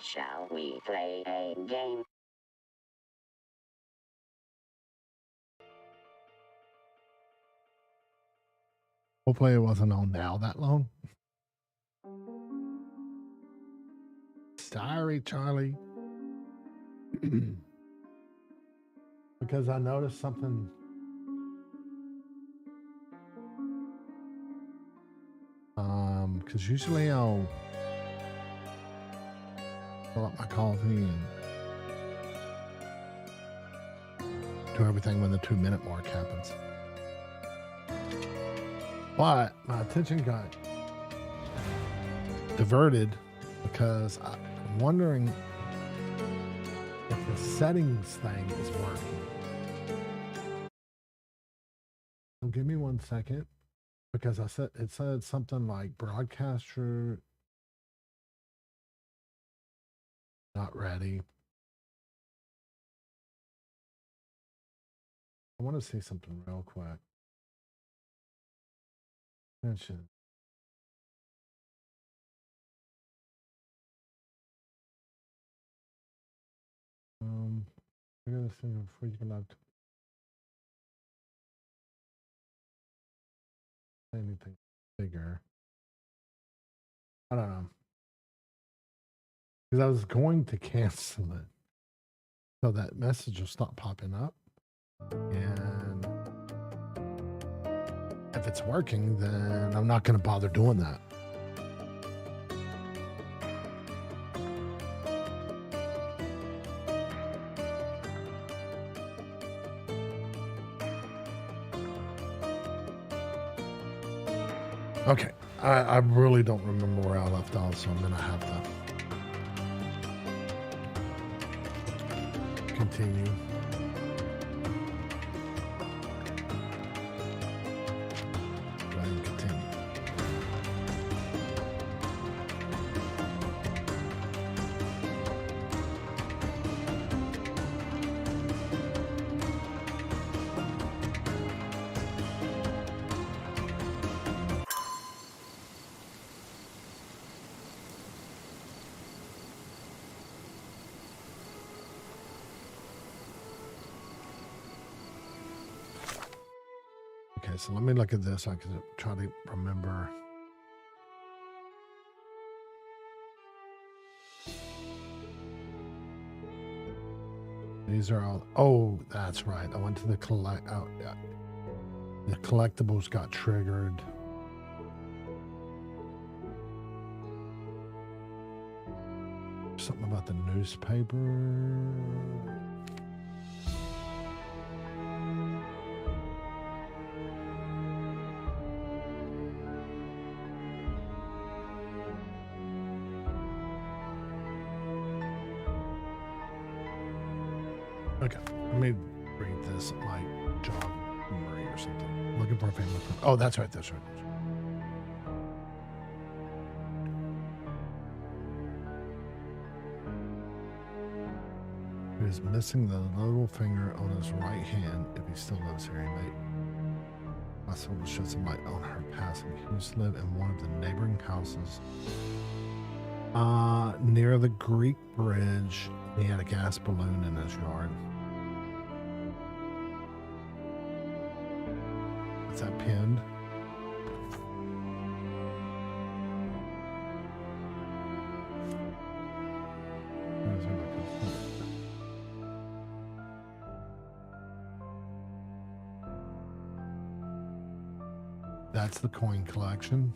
Shall we play a game? Hopefully it wasn't on now that long. Sorry, Charlie. Because I noticed something. Because usually I'll fill up my coffee and do everything when the 2-minute mark happens. But my attention got diverted because I'm wondering if the settings thing is working. So give me 1 second because it said something like broadcaster not ready. I want to see something real quick. Attention. I gotta see before you can log anything bigger. I don't know. Because I was going to cancel it. So that message will stop popping up. And if it's working, then I'm not going to bother doing that. Okay, I really don't remember where I left off, so I'm going to have to continue. Go ahead and continue. Okay, so let me look at this. I can try to remember. These are all. Oh, that's right. I went to the collect. Oh, yeah. The collectibles got triggered. Something about the newspaper. Okay, let me read this like John Murray or something. Looking for a family friend. Oh, that's right. That's right. He is missing the little finger on his right hand. If he still lives here, he may possibly shed some light on her passing. He used to live in one of the neighboring houses near the Greek bridge. He had a gas balloon in his yard. Is that pinned? That's the coin collection.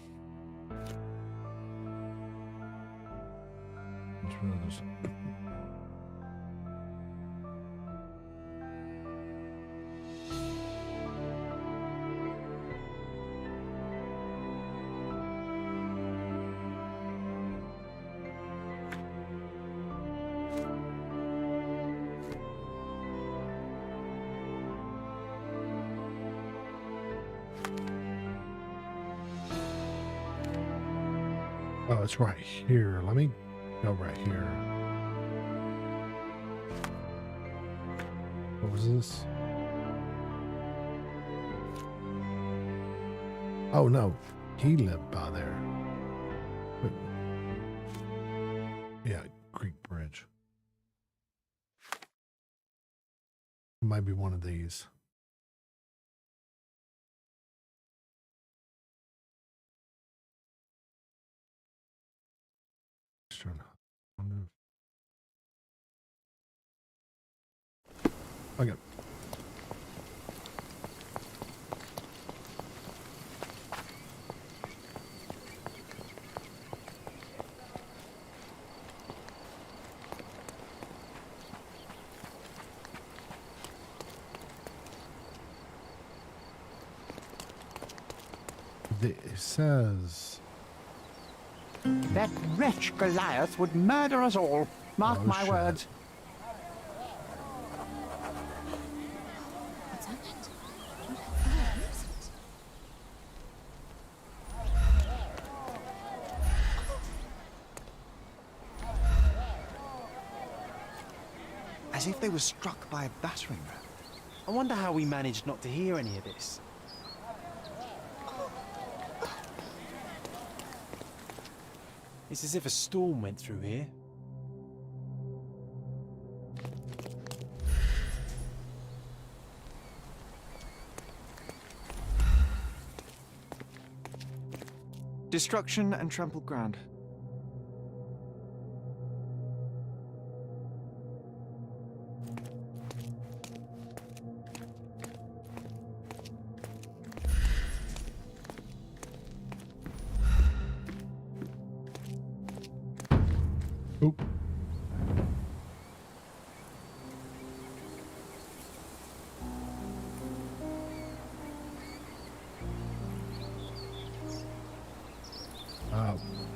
Oh, it's right here. Let me go right here. What was this? Oh, no. He lived by there. Wait. Yeah, Greek Might be one of these. Okay. It says that wretch Goliath would murder us all. Mark my words. What's happened? Who is it? As if they were struck by a battering ram. I wonder how we managed not to hear any of this. It's as if a storm went through here. Destruction and trampled ground. Oop.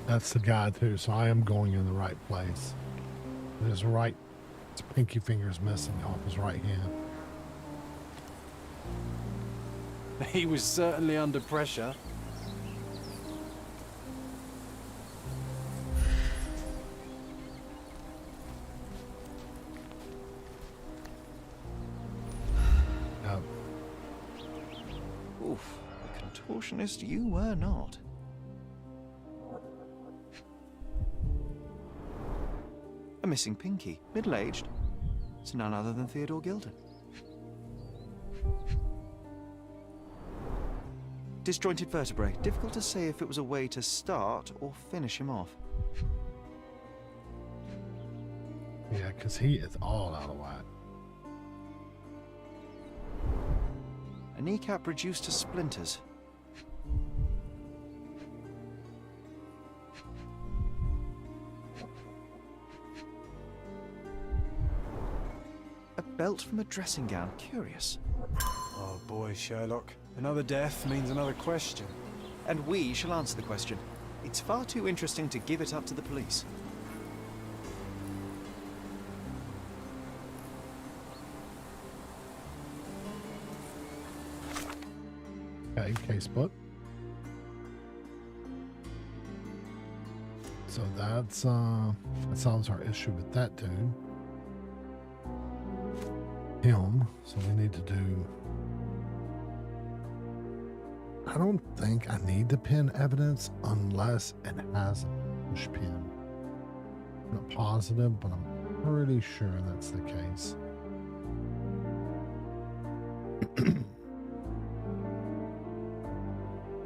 That's the guy too, so I am going in the right place. His right, his pinky finger's missing off his right hand. He was certainly under pressure. No. Oof, a contortionist you were not. A missing pinky, middle-aged. It's none other than Theodore Gilden. Disjointed vertebrae. Difficult to say if it was a way to start or finish him off. Yeah, because he is all out of whack. A kneecap reduced to splinters. A belt from a dressing gown. Curious. Oh boy, Sherlock. Another death means another question. And we shall answer the question. It's far too interesting to give it up to the police. Okay, casebook. So that solves our issue with that dude. Him. So we need to do. I don't think I need to pin evidence unless it has a push pin. I'm not positive, but I'm pretty sure that's the case.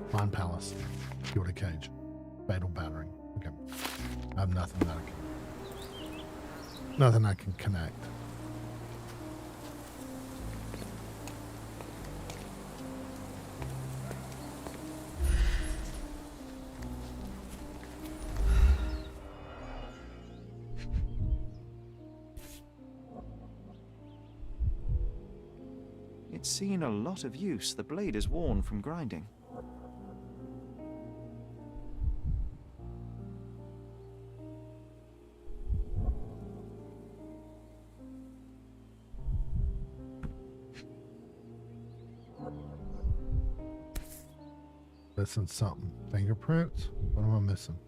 Fine Palace. Gilded Cage. Fatal Battering. Okay. I have nothing I can connect. It's seen a lot of use. The blade is worn from grinding. Missing something. Fingerprints? What am I missing?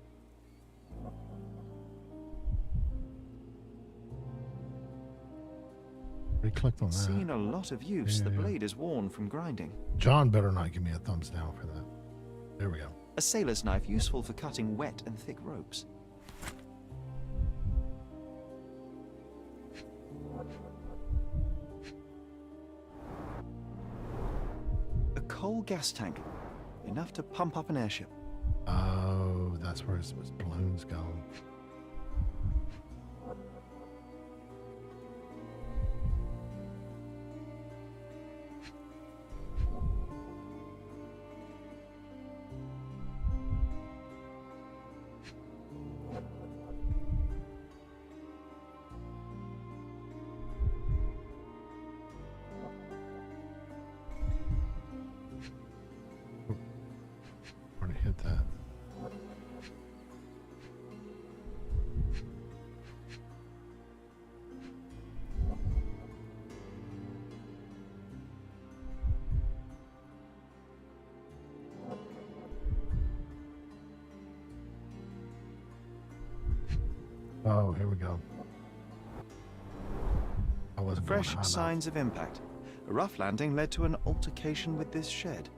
We clicked on that. Seen a lot of use. Yeah, The yeah. blade is worn from grinding. John better not give me a thumbs down for that. There we go. A sailor's knife useful for cutting wet and thick ropes. gas tank. Enough to pump up an airship. Oh, that's where his balloons go. Where to hit that? Oh, here we go. I wasn't going Fresh high enough. signs of impact. A rough landing led to an altercation with this shed.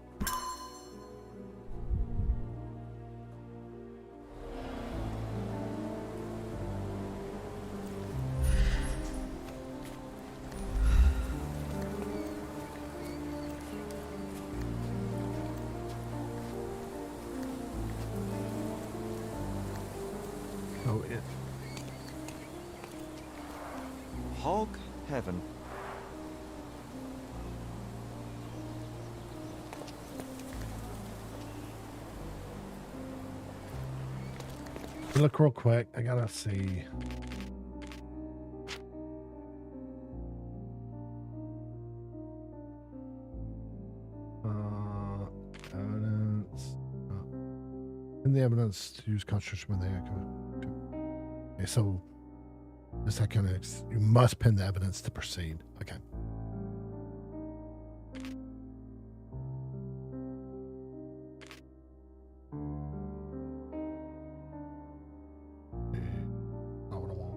Oh, it. Hog heaven. Look real quick. I gotta see. Evidence. In the evidence to use concentration when they. Okay, so the second is you must pin the evidence to proceed. Okay. Not what I want.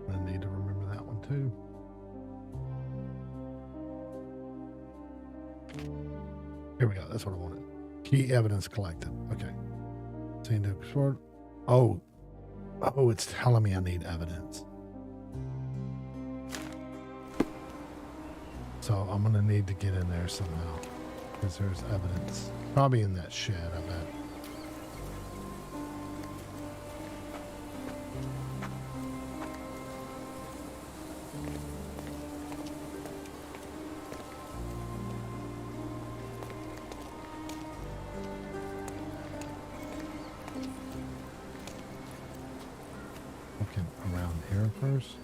I need to remember that one too. Here we go. That's what I wanted. Key evidence collected. Okay. Seen to explore. Oh, it's telling me I need evidence. So I'm gonna need to get in there somehow because there's evidence. Probably in that shed, I bet. Looking around here first.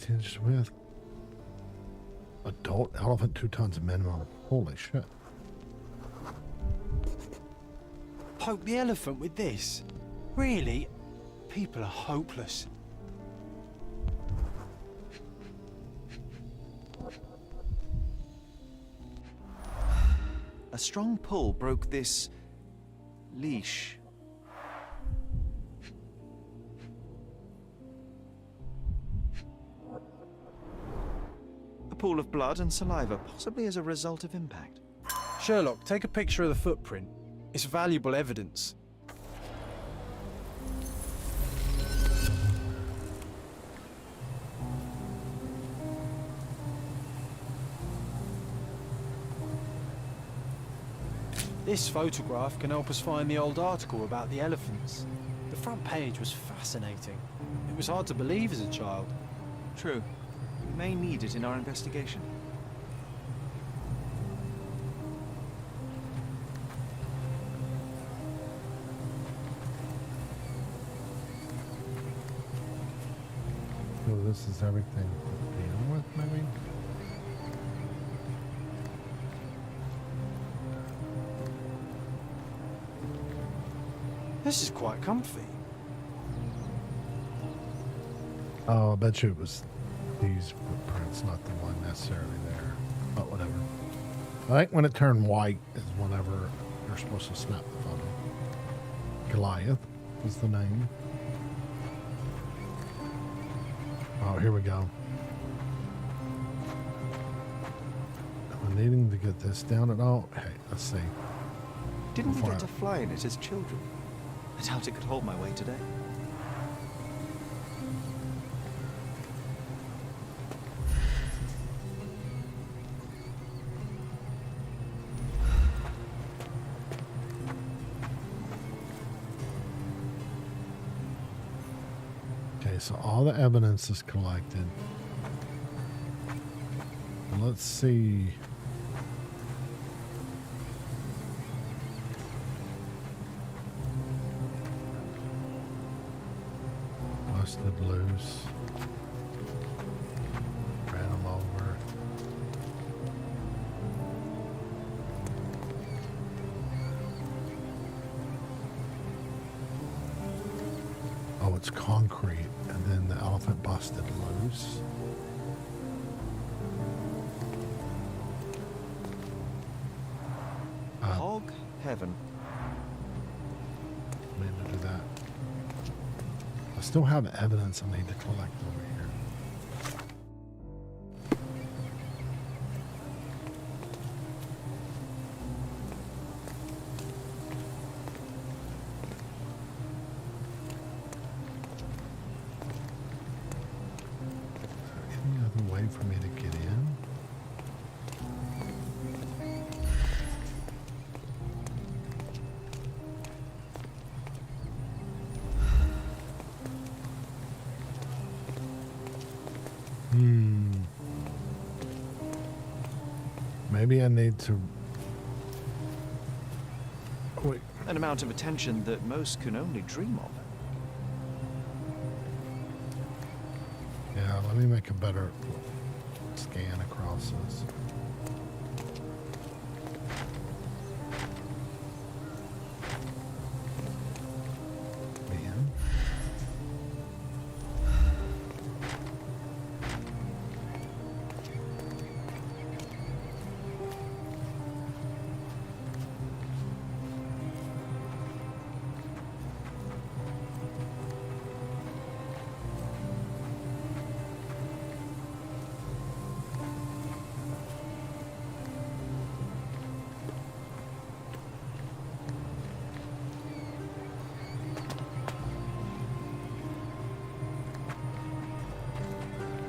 Inches with adult elephant 2 tons minimum. Holy shit. Poke the elephant with this? Really? People are hopeless. A strong pull broke this leash. A pool of blood and saliva, possibly as a result of impact. Sherlock, take a picture of the footprint. It's valuable evidence. This photograph can help us find the old article about the elephants. The front page was fascinating. It was hard to believe as a child. True. We may need it in our investigation. So this is everything to deal with, maybe? This is quite comfy. Oh, I bet you it was these footprints, not the one necessarily there. But whatever. I think when it turned white is whenever you're supposed to snap the photo. Goliath is the name. Oh, here we go. Am I needing to get this down at all? Hey, let's see. Didn't we Before get to fly in it as children? I doubt it could hold my weight today. Okay, so all the evidence is collected. And let's see. Busted loose. Ran them over. Oh, it's concrete, and then the elephant busted loose. Hog heaven. I need to do that. I still have evidence I need to collect over here. Is there any other way for me to get in? Maybe I need to... Wait. An amount of attention that most can only dream of. Yeah, let me make a better scan across this. Man.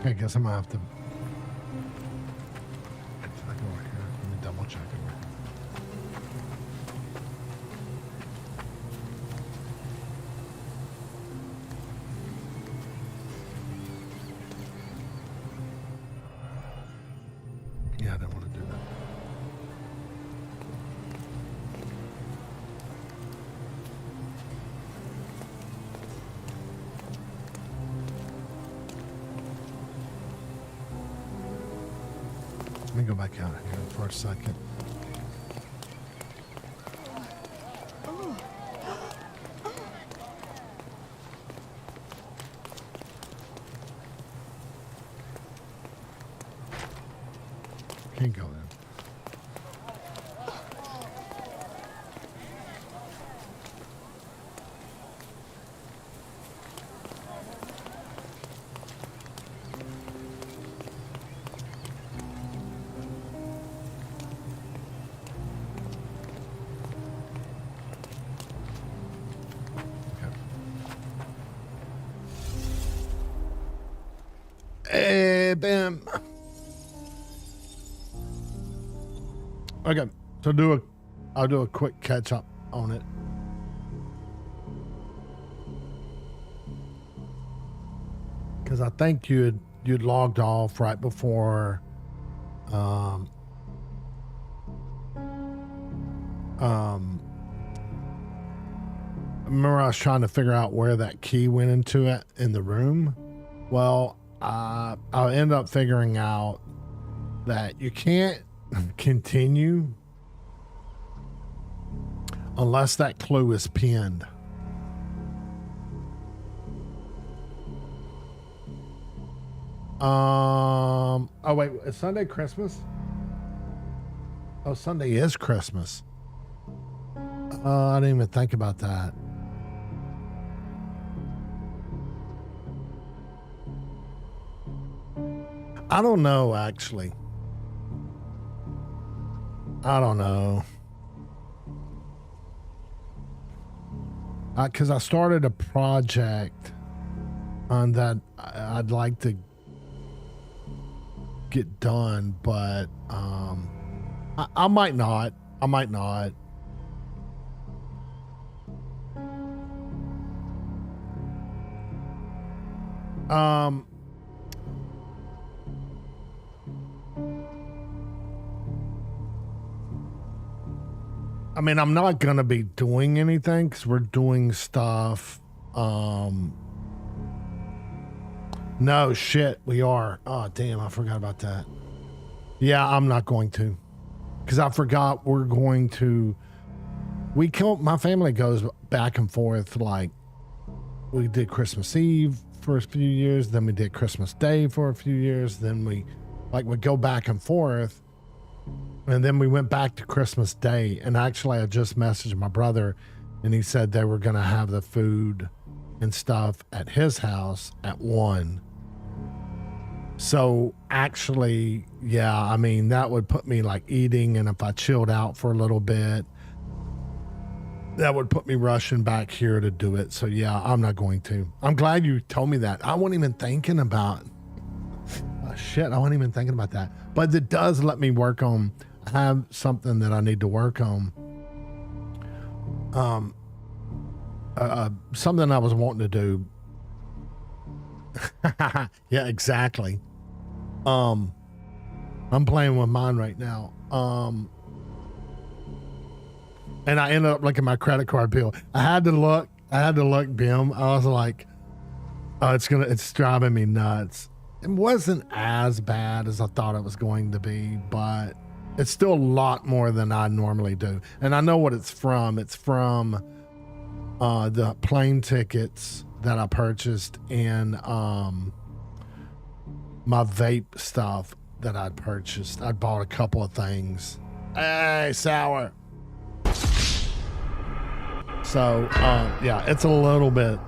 I guess I'm gonna have to. Did I go over here? Let me double check it. Yeah, I don't want to do that. Let me go back out here for a second. Can't go in. Bam. Okay, so I'll do a quick catch up on it. Because I think you'd logged off right before remember I was trying to figure out where that key went into it in the room. Well, I'll end up figuring out that you can't continue unless that clue is pinned. Oh wait, is Sunday Christmas? Oh, Sunday is Christmas. I didn't even think about that. I don't know, actually. I don't know. Because I started a project on that I'd like to get done, but I might not. I might not. I mean, I'm not gonna be doing anything because we're doing stuff. No shit, we are. Oh damn, I forgot about that. Yeah, I'm not going to, because I forgot we're going to. My family goes back and forth. Like, we did Christmas Eve for a few years, then we did Christmas Day for a few years, then we would go back and forth. And then we went back to Christmas Day. And actually, I just messaged my brother and he said they were going to have the food and stuff at his house at 1. So actually, yeah, I mean, that would put me like eating. And if I chilled out for a little bit, that would put me rushing back here to do it. So yeah, I'm not going to. I'm glad you told me that. I wasn't even thinking about, shit, I wasn't even thinking about that. But it does let me work on, I have something that I need to work on. Something I was wanting to do. Yeah, exactly. I'm playing with mine right now. And I ended up looking at my credit card bill. I had to look, Bim. I was like, oh, it's driving me nuts. It wasn't as bad as I thought it was going to be, but it's still a lot more than I normally do. And I know what it's from. It's from the plane tickets that I purchased and my vape stuff that I'd purchased. I bought a couple of things. Hey, sour. So, yeah, it's a little bit.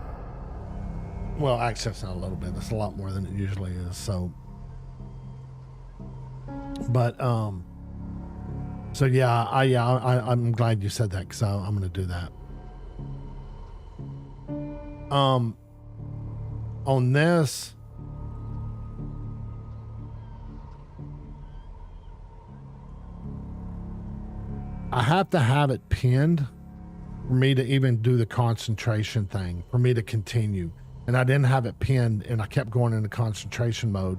Well, actually, it's not a little bit. It's a lot more than it usually is. So, but, so yeah, I'm glad you said that because I'm going to do that. On this, I have to have it pinned for me to even do the concentration thing, for me to continue. And I didn't have it pinned, and I kept going into concentration mode,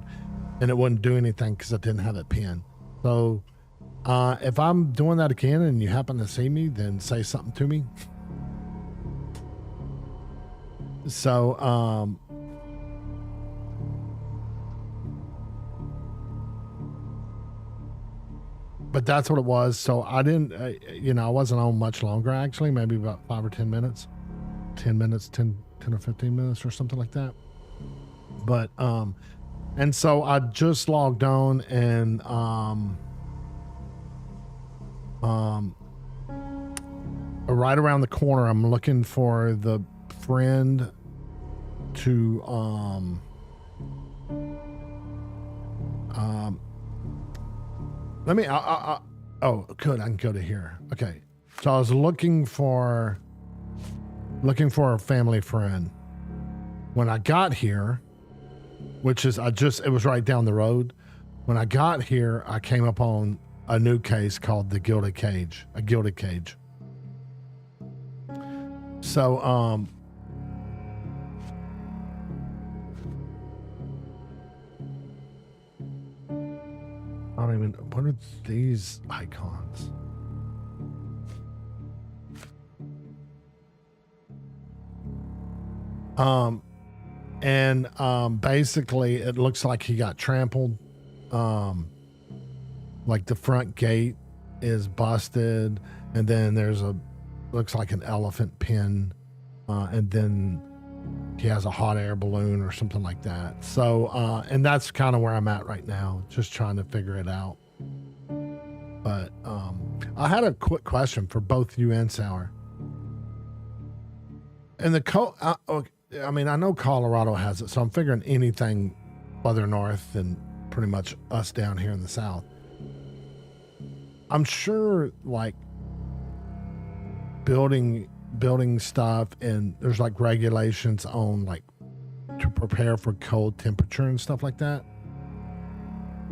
and it wouldn't do anything because I didn't have it pinned. So if I'm doing that again and you happen to see me, then say something to me. So, but that's what it was. So I didn't, I wasn't on much longer, actually, maybe about 5 or 10 minutes, 10 or 15 minutes or something like that. But, and so I just logged on and, right around the corner, I'm looking for the friend to, let me, oh, good. I can go to here. Okay. So I was looking for a family friend. When I got here, which is, it was right down the road. When I got here, I came upon a new case called a gilded cage. So, I don't even, what are these icons? Basically it looks like he got trampled. Like the front gate is busted, and then there's looks like an elephant pen. And then he has a hot air balloon or something like that. So, and that's kind of where I'm at right now, just trying to figure it out. But I had a quick question for both you and Sour. And I mean, I know Colorado has it, so I'm figuring anything further north than pretty much us down here in the South. I'm sure, like, building stuff, and there's like regulations on like to prepare for cold temperature and stuff like that.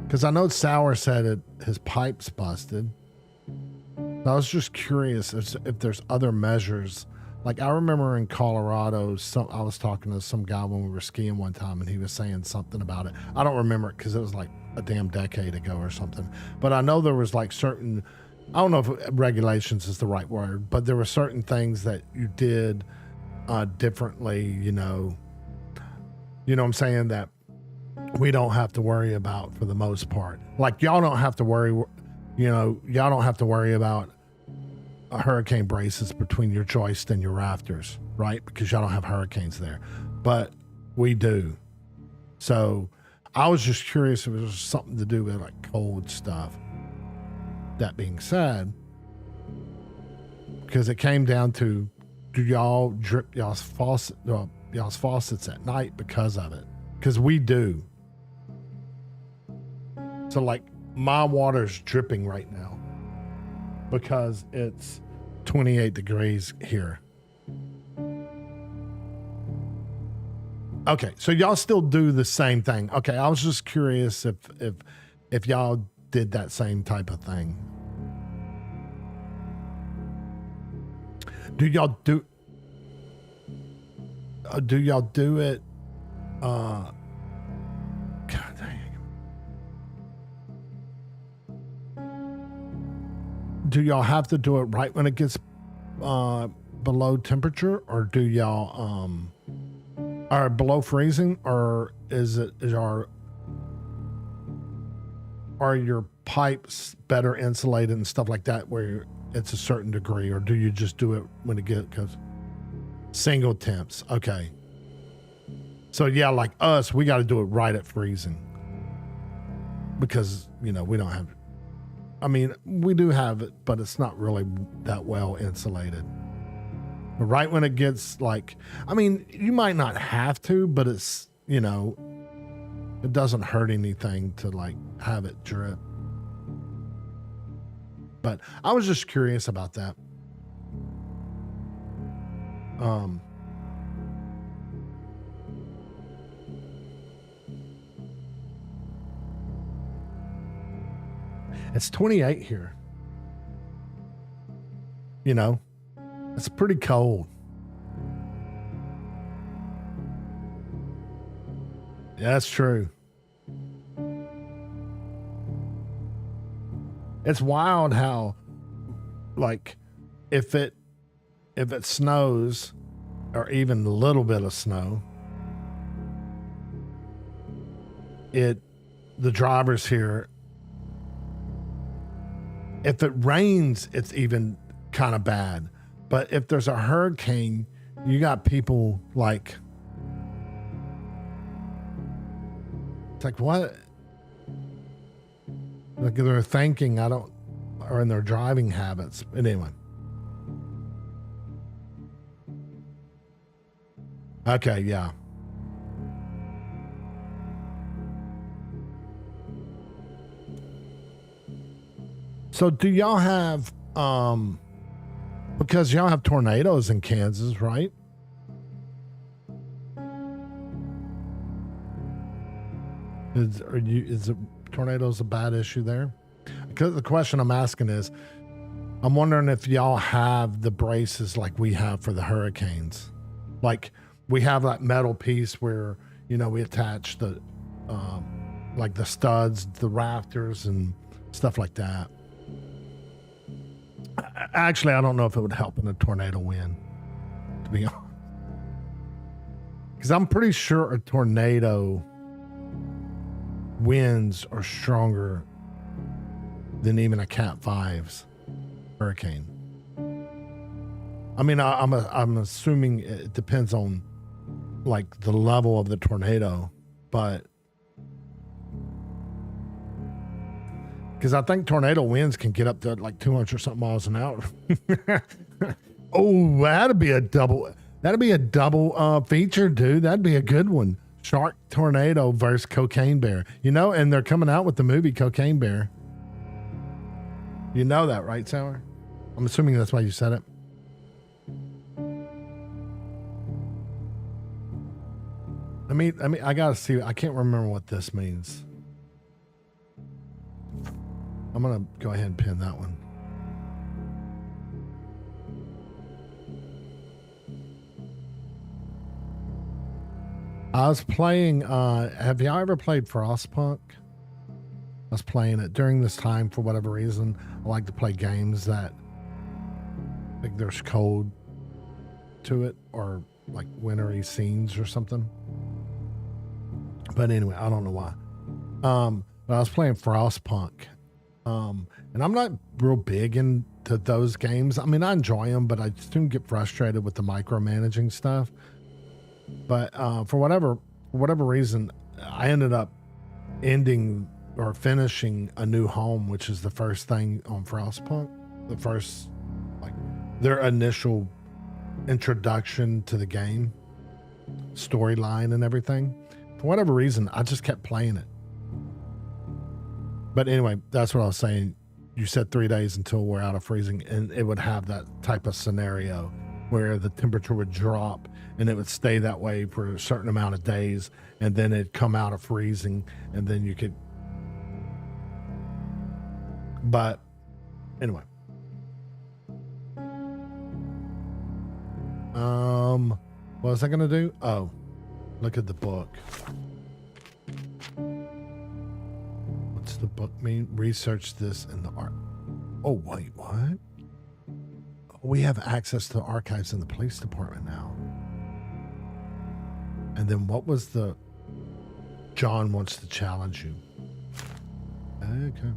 Because I know Sour said his pipe's busted. I was just curious if there's other measures. Like, I remember in Colorado, I was talking to some guy when we were skiing one time, and he was saying something about it. I don't remember it because it was like a damn decade ago or something. But I know there was like certain, I don't know if regulations is the right word, but there were certain things that you did differently, you know what I'm saying, that we don't have to worry about for the most part. Like, y'all don't have to worry, y'all don't have to worry about hurricane braces between your joist and your rafters, right? Because y'all don't have hurricanes there, but we do. So I was just curious if it was something to do with like cold stuff. That being said, because it came down to, do y'all drip y'all's faucets at night because of it? Because we do. So like my water's dripping right now because it's 28 degrees here. Okay, so y'all still do the same thing. Okay, I was just curious if y'all did that same type of thing. Do y'all do it? God dang. Do y'all have to do it right when it gets below temperature, or do y'all are below freezing, or are your pipes better insulated and stuff like that where it's a certain degree, or do you just do it when it goes single temps? Okay. So yeah, like us, we got to do it right at freezing because, we don't have, I mean, we do have it, but it's not really that well insulated. But right when it gets like, I mean, you might not have to, but it's, it doesn't hurt anything to like have it drip. But I was just curious about that. It's 28 here. It's pretty cold. Yeah, that's true. It's wild how, like, if it snows, or even a little bit of snow, the drivers here, if it rains, it's even kind of bad. But if there's a hurricane, you got people like, it's like, what? Like they're thinking, or in their driving habits. But anyway. Okay, yeah. So do y'all have, because y'all have tornadoes in Kansas, right? Is tornadoes a bad issue there? Because the question I'm asking is, I'm wondering if y'all have the braces like we have for the hurricanes. Like we have that metal piece where, we attach the, like the studs, the rafters and stuff like that. Actually, I don't know if it would help in a tornado wind, to be honest. Because I'm pretty sure a tornado winds are stronger than even a Cat 5's hurricane. I mean, I'm assuming it depends on like the level of the tornado, but because I think tornado winds can get up to like 200 or something miles an hour. Oh, that'd be a double feature, dude. That'd be a good one. Shark tornado versus cocaine bear. You know, and they're coming out with the movie Cocaine Bear. You know that, right, Sour? I'm assuming that's why you said it. I gotta see. I can't remember what this means. I'm gonna go ahead and pin that one. I was playing, have y'all ever played Frostpunk? I was playing it during this time for whatever reason. I like to play games that, like, there's code to it or like wintry scenes or something. But anyway, I don't know why. But I was playing Frostpunk. And I'm not real big into those games. I mean, I enjoy them, but I soon get frustrated with the micromanaging stuff. But for whatever reason, I ended up ending or finishing A New Home, which is the first thing on Frostpunk. The first, like, their initial introduction to the game, storyline and everything. For whatever reason, I just kept playing it. But anyway, that's what I was saying. You said 3 days until we're out of freezing, and it would have that type of scenario where the temperature would drop and it would stay that way for a certain amount of days, and then it'd come out of freezing, and then you could. But anyway. What was I gonna do? Oh, look at the book. What's the book mean? Research this in the art. Oh, wait, what? We have access to the archives in the police department now. And then what was the... John wants to challenge you. Okay.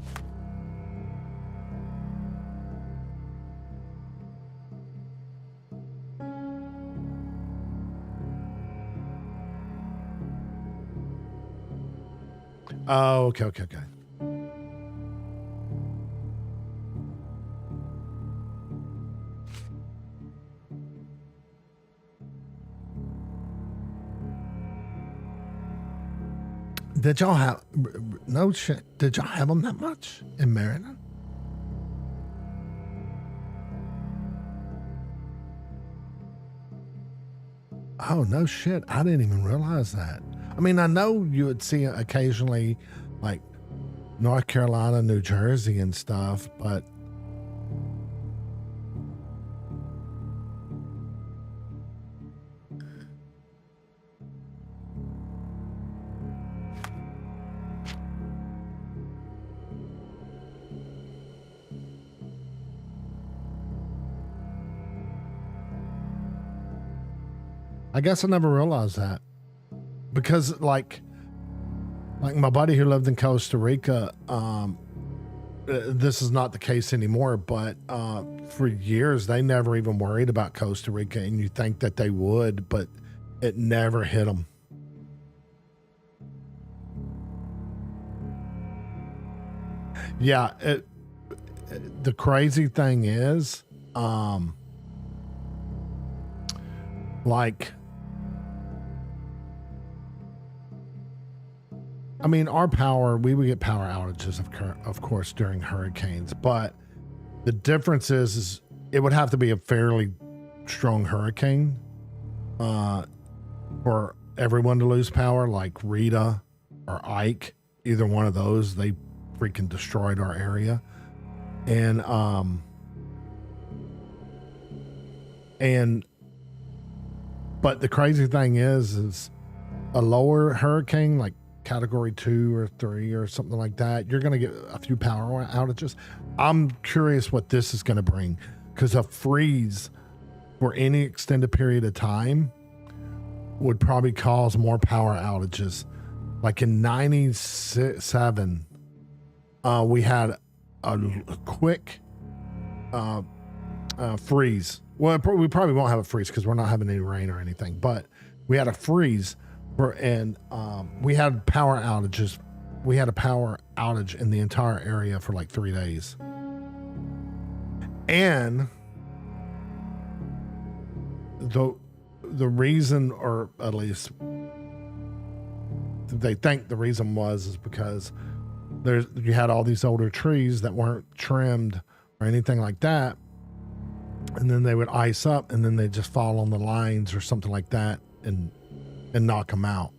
Oh, okay. Did y'all have, no shit, did y'all have them that much in Maryland? Oh, no shit. I didn't even realize that. I mean, I know you would see it occasionally, like North Carolina, New Jersey and stuff, but I guess I never realized that, because like my buddy who lived in Costa Rica, this is not the case anymore, but for years they never even worried about Costa Rica, and you think that they would, but it never hit them. Yeah, the crazy thing is, like, I mean, our power, we would get power outages, of course, during hurricanes. But the difference is it would have to be a fairly strong hurricane for everyone to lose power, like Rita or Ike. Either one of those, they freaking destroyed our area. But the crazy thing is a lower hurricane, like Category 2 or 3 or something like that, you're going to get a few power outages. I'm curious what this is going to bring, because a freeze for any extended period of time would probably cause more power outages. Like in 97, we had a quick freeze. Well, we probably won't have a freeze because we're not having any rain or anything, but we had a freeze and we had power outages. We had a power outage in the entire area for like 3 days. And the reason, or at least they think the reason is because you had all these older trees that weren't trimmed or anything like that, and then they would ice up and then they just fall on the lines or something like that and knock them out.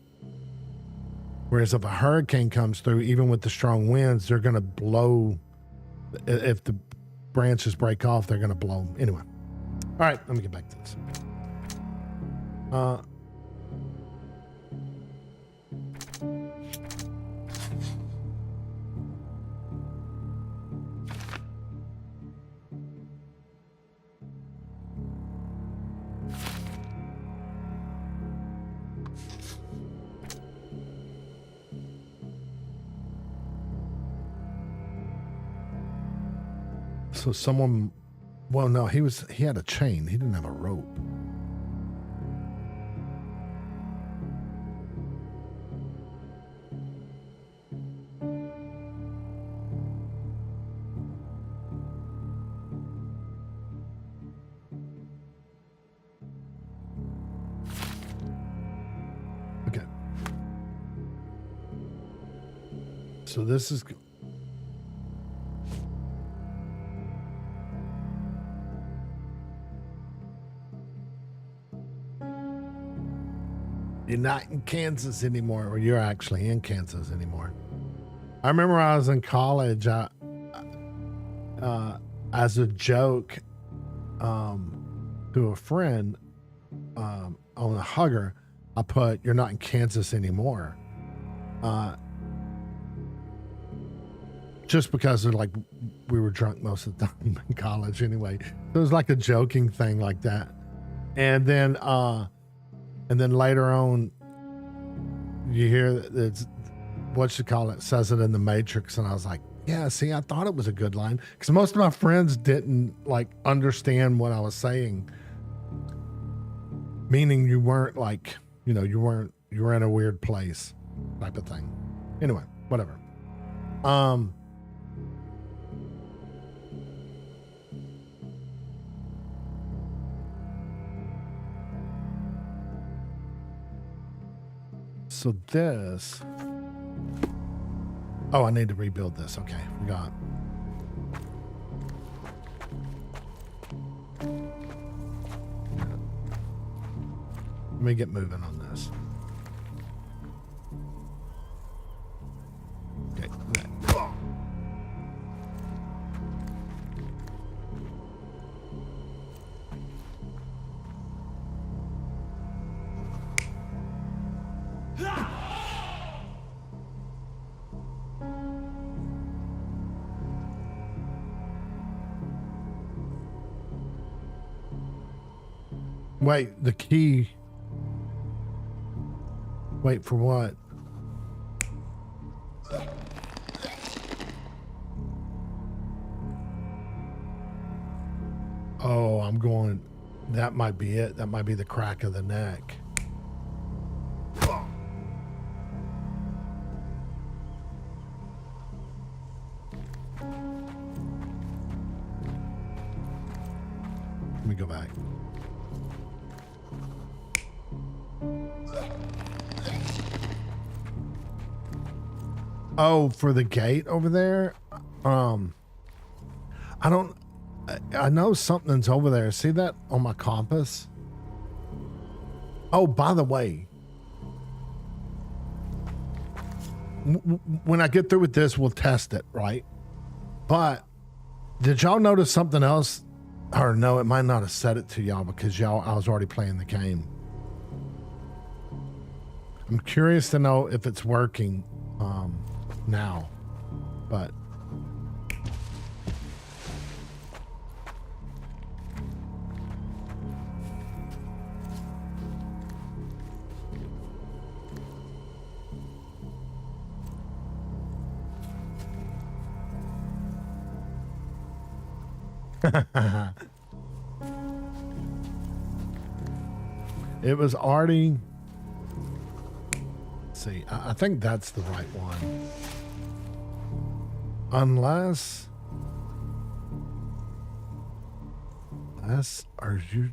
Whereas if a hurricane comes through, even with the strong winds, they're going to blow. If the branches break off, they're going to blow. Anyway. All right, let me get back to this. So someone, well, no, he had a chain. He didn't have a rope. Okay. So this is... You're not in Kansas anymore, or you're actually in Kansas anymore. I remember when I was in college, as a joke to a friend on a hugger, I put, "You're not in Kansas anymore." Just because they're like, we were drunk most of the time in college anyway. So it was like a joking thing like that. And then later on, you hear that says it in the Matrix, and I was like, yeah, see, I thought it was a good line, because most of my friends didn't like understand what I was saying. Meaning you weren't like, you were in a weird place type of thing. Anyway, whatever. So this, I need to rebuild this. Okay, we got. Let me get moving on this. Okay. Wait, the key. Wait for what? Oh, I'm going. That might be it. That might be the crack of the neck. Let me go back. Oh, for the gate over there? I know something's over there. See that on my compass? Oh, by the way, when I get through with this, we'll test it, right? But did y'all notice something else? Or no, it might not have said it to y'all because I was already playing the game. I'm curious to know if it's working now, but it was already see. I think that's the right one. Unless are you?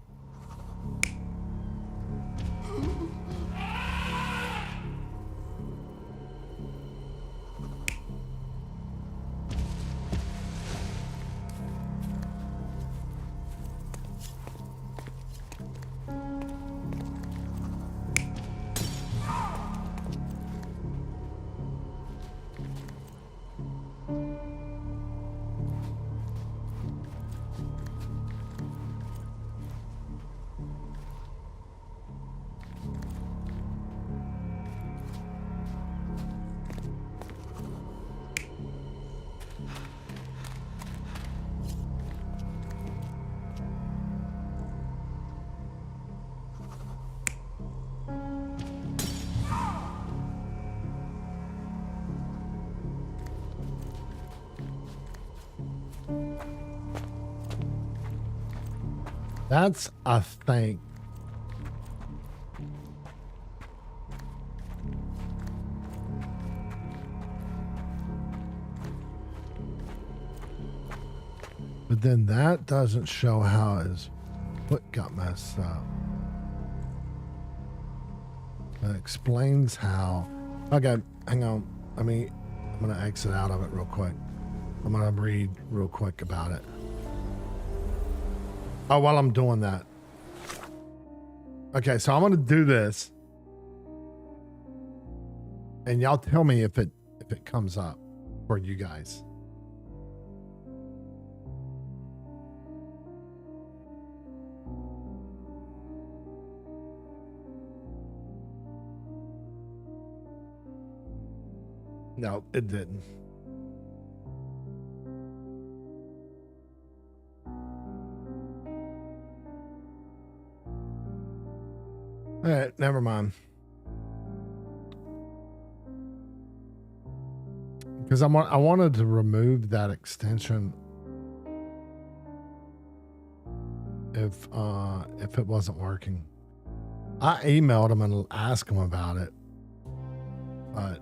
That's, I think. But then that doesn't show how his foot got messed up. That explains how. Okay, hang on. I'm going to exit out of it real quick. I'm going to read real quick about it. Oh, while I'm doing that. Okay, so I'm going to do this. And y'all tell me if it comes up for you guys. No, it didn't. All right, never mind. Because I wanted to remove that extension if it wasn't working. I emailed him and asked him about it, but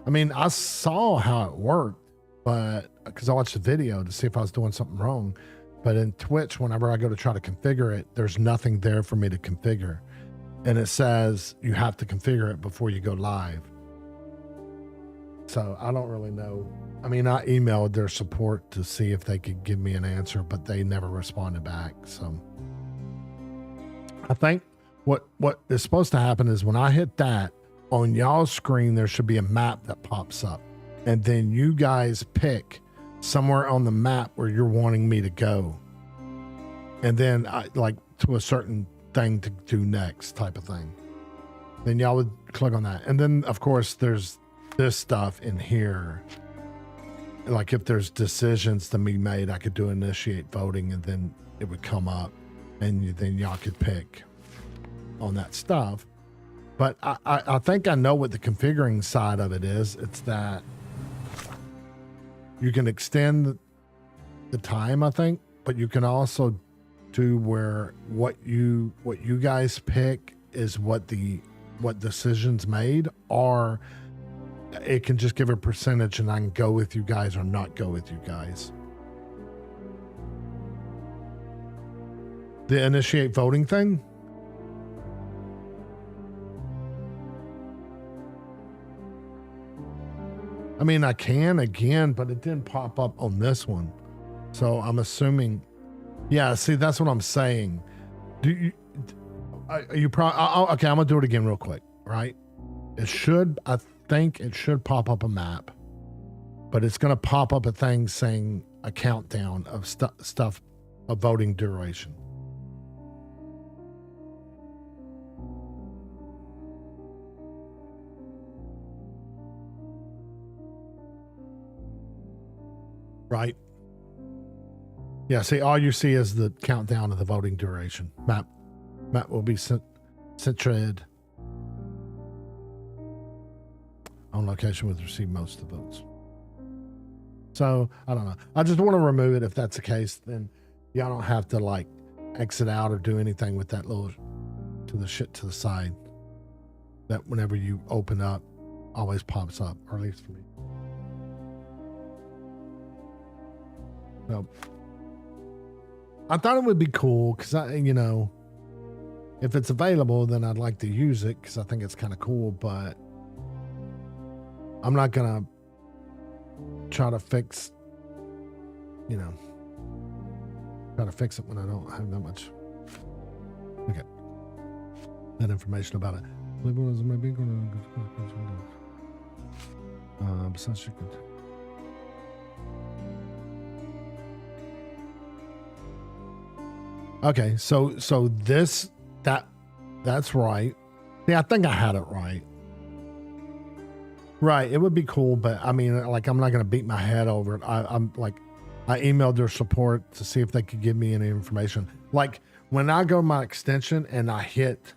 I mean, I saw how it worked, but because I watched the video to see if I was doing something wrong. But in Twitch, whenever I go to try to configure it, there's nothing there for me to configure. And it says you have to configure it before you go live. So I don't really know. I mean, I emailed their support to see if they could give me an answer, but they never responded back. So I think what is supposed to happen is when I hit that, on y'all's screen, there should be a map that pops up. And then you guys pick somewhere on the map where you're wanting me to go. And then I like to a certain thing to do next type of thing. Then y'all would click on that. And then of course there's this stuff in here. Like if there's decisions to be made, I could do initiate voting and then it would come up and then y'all could pick on that stuff. But I think I know what the configuring side of it is. It's that you can extend the time, I think, but you can also do where what you guys pick is what decisions made, or it can just give a percentage and I can go with you guys or not go with you guys. The initiate voting thing. I mean, I can again, but it didn't pop up on this one. So I'm assuming, yeah, see, that's what I'm saying. Okay, I'm gonna do it again real quick, right? I think it should pop up a map, but it's gonna pop up a thing saying a countdown of stuff of voting duration. Right. Yeah, see, all you see is the countdown of the voting duration. Map will be centered on location with received most of the votes. So, I don't know. I just want to remove it if that's the case. Then y'all don't have to, like, exit out or do anything with that little to the side. that whenever you open up, always pops up, or at least for me. So I thought it would be cool because if it's available, then I'd like to use it because I think it's kind of cool, but I'm not gonna try to fix, try to fix it when I don't have that much. Okay. That information about it. Besides you could. Okay, so that's right. Yeah, I think I had it right. Right, it would be cool, but I mean, like, I'm not gonna beat my head over it. I emailed their support to see if they could give me any information. Like, when I go to my extension and I hit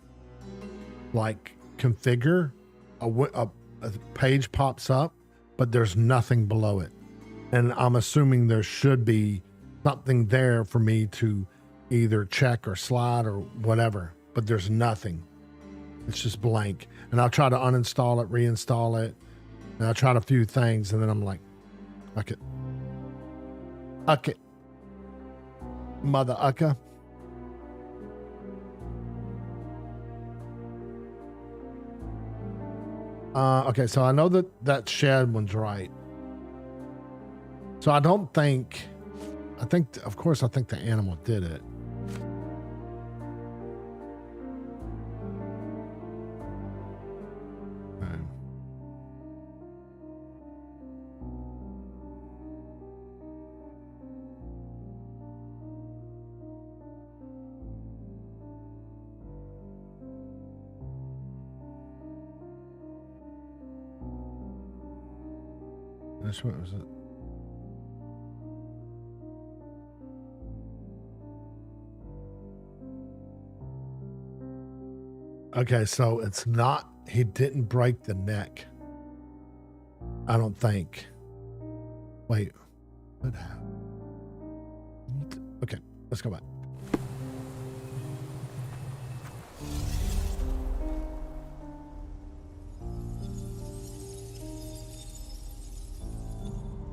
like configure, a page pops up, but there's nothing below it, and I'm assuming there should be something there for me to either check or slide or whatever, but there's nothing. It's just blank. And I'll try to uninstall it, reinstall it, and I tried a few things, and then I'm like, fuck it. Uck it. Mother ucka. Okay, so I know that shed one's right. So I think the animal did it. Okay. What was it? Okay, so it's not, he didn't break the neck. I don't think. Wait, what happened? Okay, let's go back.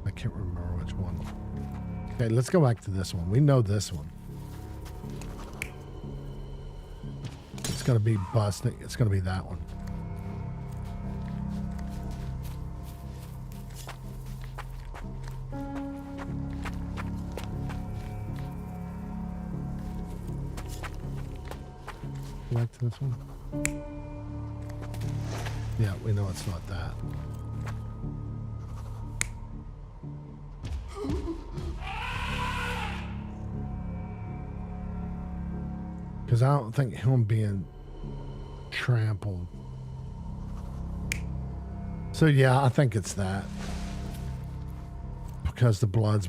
I can't remember which one. Okay, let's go back to this one. We know this one. It's going to be busting. It's going to be that one. Back to this one. Yeah, we know it's not that. Because I don't think him being trampled. So yeah, I think it's that. Because the blood's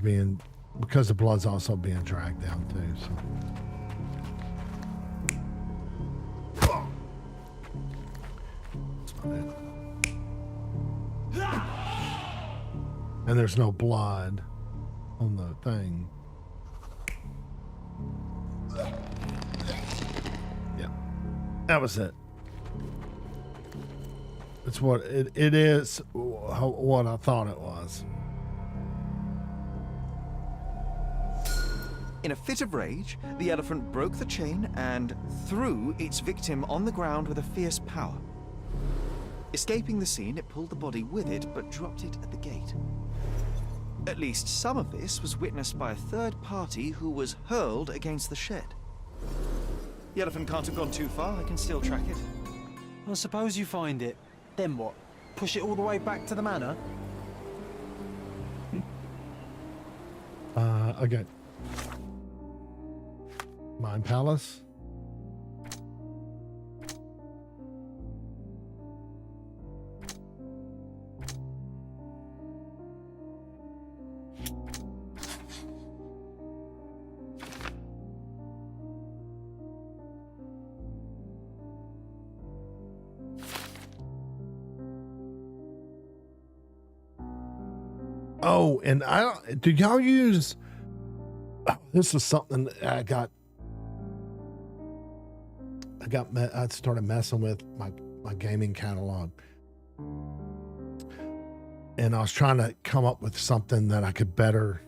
also being dragged down too. So. That's not it. And there's no blood on the thing. That was it. It's what it is. What I thought it was. In a fit of rage, the elephant broke the chain and threw its victim on the ground with a fierce power. Escaping the scene, it pulled the body with it, but dropped it at the gate. At least some of this was witnessed by a third party who was hurled against the shed. The elephant can't have gone too far. I can still track it. Well, suppose you find it. Then what? Push it all the way back to the manor? Okay. Mind Palace. Oh, and do y'all use, this is something I started messing with. My my gaming catalog. And I was trying to come up with something that I could better,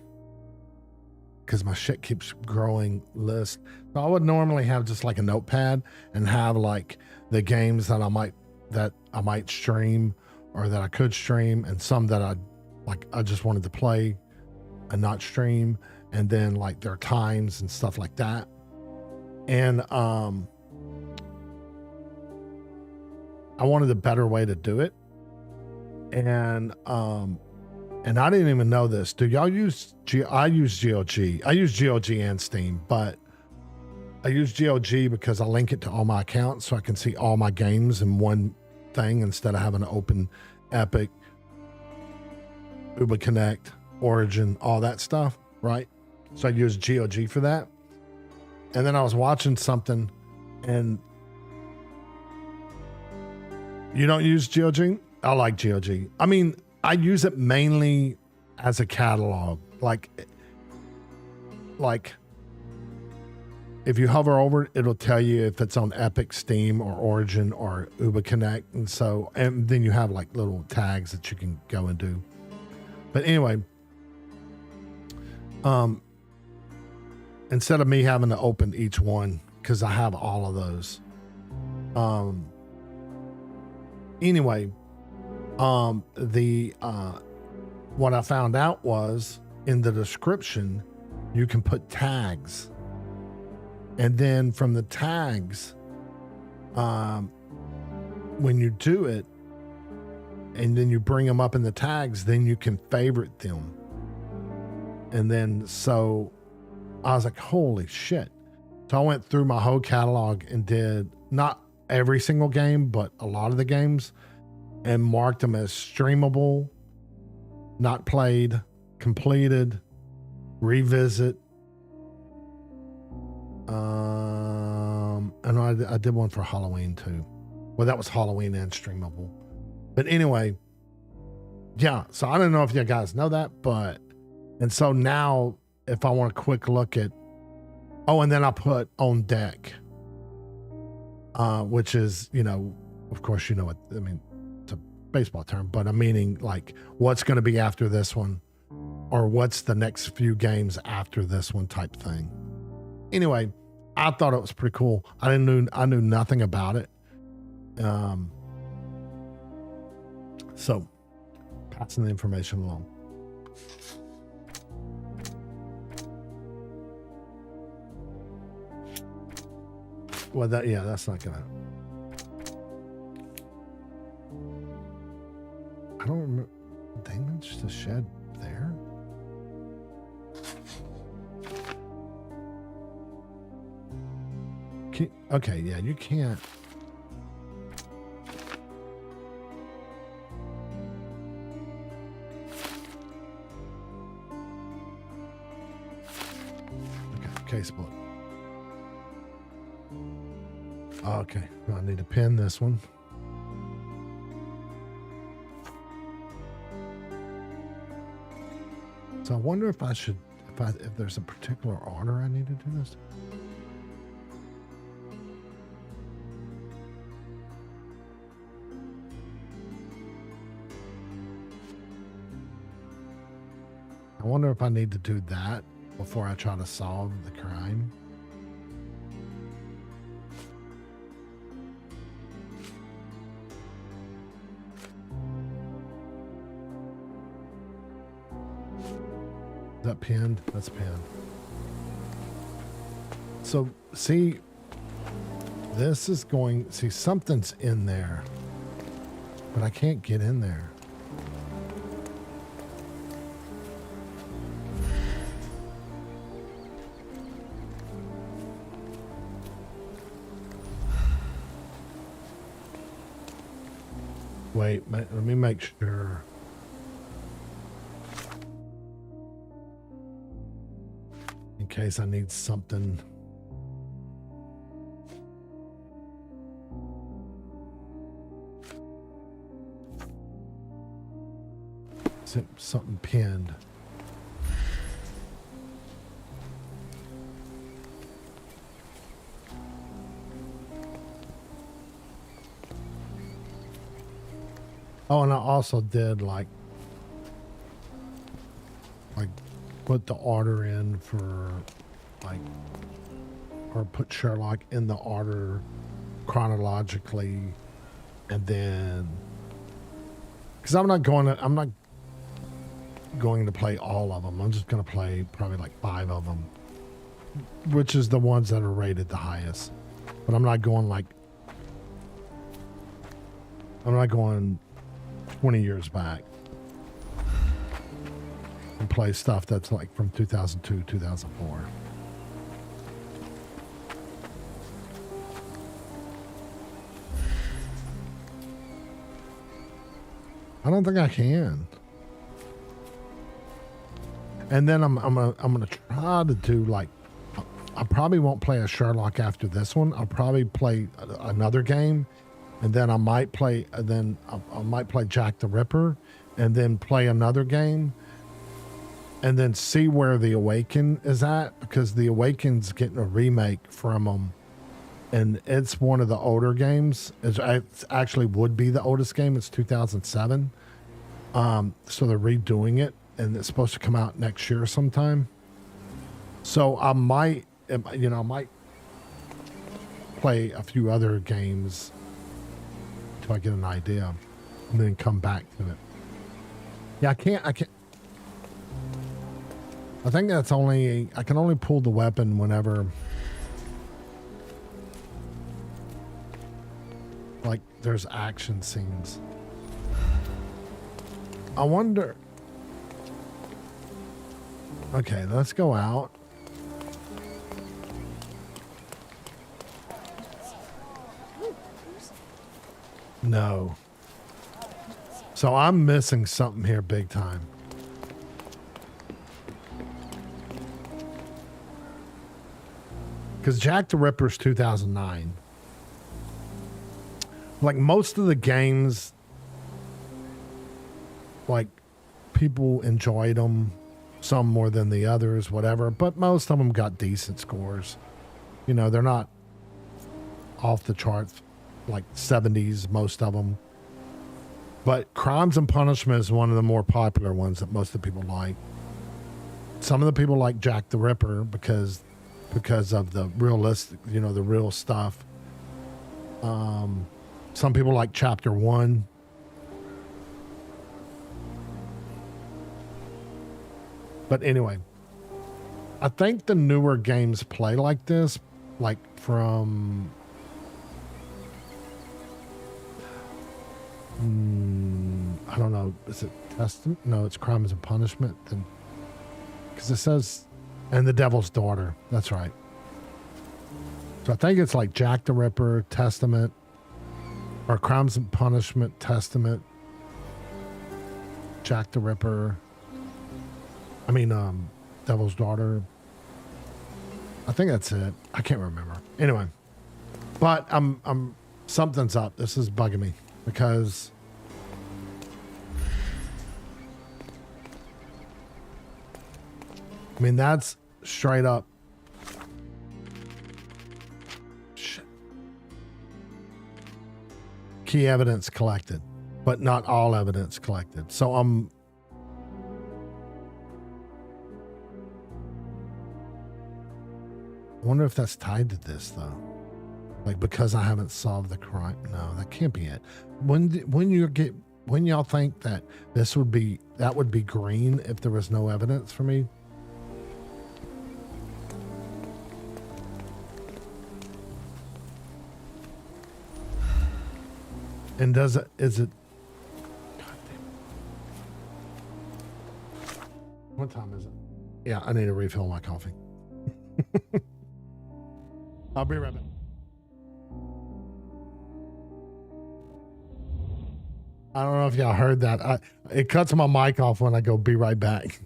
because my shit keeps growing list. So I would normally have just like a notepad and have like the games that I might stream or that I could stream, and some that I just wanted to play and not stream, and then like their times and stuff like that. And I wanted a better way to do it. And I didn't even know this. Do y'all use I use GOG. I use GOG and Steam, but I use GOG because I link it to all my accounts so I can see all my games in one thing instead of having to open Epic, Uber Connect, Origin, all that stuff, right? So I use GOG for that. And then I was watching something, and you don't use GOG? I like GOG. I mean, I use it mainly as a catalog. Like if you hover over it, it'll tell you if it's on Epic, Steam, or Origin, or Uber Connect. And then you have like little tags that you can go and do. But anyway, instead of me having to open each one, because I have all of those. Anyway, what I found out was in the description, you can put tags. And then from the tags, when you do it, and then you bring them up in the tags, then you can favorite them. And then, so I was like, holy shit. So I went through my whole catalog and did not every single game, but a lot of the games, and marked them as streamable, not played, completed, revisit. And I did one for Halloween too. Well, that was Halloween and streamable. But anyway, yeah. So I don't know if you guys know that, and so now if I want a quick look at, and then I put on deck, which is, of course, you know what, I mean, it's a baseball term, but I'm meaning like what's going to be after this one, or what's the next few games after this one type thing. Anyway, I thought it was pretty cool. I knew nothing about it. So passing the information along. Well, that's not gonna. I don't remember. They mentioned the shed there. Okay, yeah, you can't. Okay, casebook. Okay, I need to pin this one. So I wonder if I should, if there's a particular order I need to do this. I wonder if I need to do that before I try to solve the crime. Is that pinned? That's pinned. So see, this is going, see, something's in there, but I can't get in there. Wait, let me make sure. In case I need something. Something pinned. Oh, and I also did like put the order in for like, or put Sherlock in the order chronologically, and then because I'm not going to play all of them. I'm just going to play probably like 5 of them, which is the ones that are rated the highest. But I'm not going 20 years back and play stuff that's like from 2002, 2004. I don't think I can. And then I'm gonna try to do like, I probably won't play a Sherlock after this one. I'll probably play another game, and then I might play Jack the Ripper, and then play another game, and then see where the Awaken is at, because the Awaken's getting a remake from them, and it's one of the older games. It actually would be the oldest game. It's 2007. So they're redoing it, and it's supposed to come out next year sometime. So I might play a few other games until I get an idea, and then come back to it. Yeah, I can't. I think I can only pull the weapon whenever, like, there's action scenes. I wonder. Okay, let's go out. No. So I'm missing something here big time. Because Jack the Ripper's 2009. Like, most of the games, like, people enjoyed them, some more than the others, whatever, but most of them got decent scores. You know, they're not off the charts, like 70s, most of them. But Crimes and Punishment is one of the more popular ones that most of the people like. Some of the people like Jack the Ripper because of the realistic, the real stuff. Some people like Chapter 1. But anyway, I think the newer games play like this, like from I don't know, is it Testament? No, it's Crimes and Punishment. Then, because it says, and The Devil's Daughter. That's right. So I think it's like Jack the Ripper, Testament, or Crimes and Punishment, Testament, Jack the Ripper. I mean, Devil's Daughter. I think that's it. I can't remember. Anyway, but something's up. This is bugging me because I mean, that's straight up shit. Key evidence collected, but not all evidence collected. So I wonder if that's tied to this though. Like, because I haven't solved the crime. No, that can't be it. When y'all think that that would be green if there was no evidence for me. And is it? God damn it. What time is it? Yeah, I need to refill my coffee. I'll be right back. I don't know if y'all heard that. It cuts my mic off when I go be right back.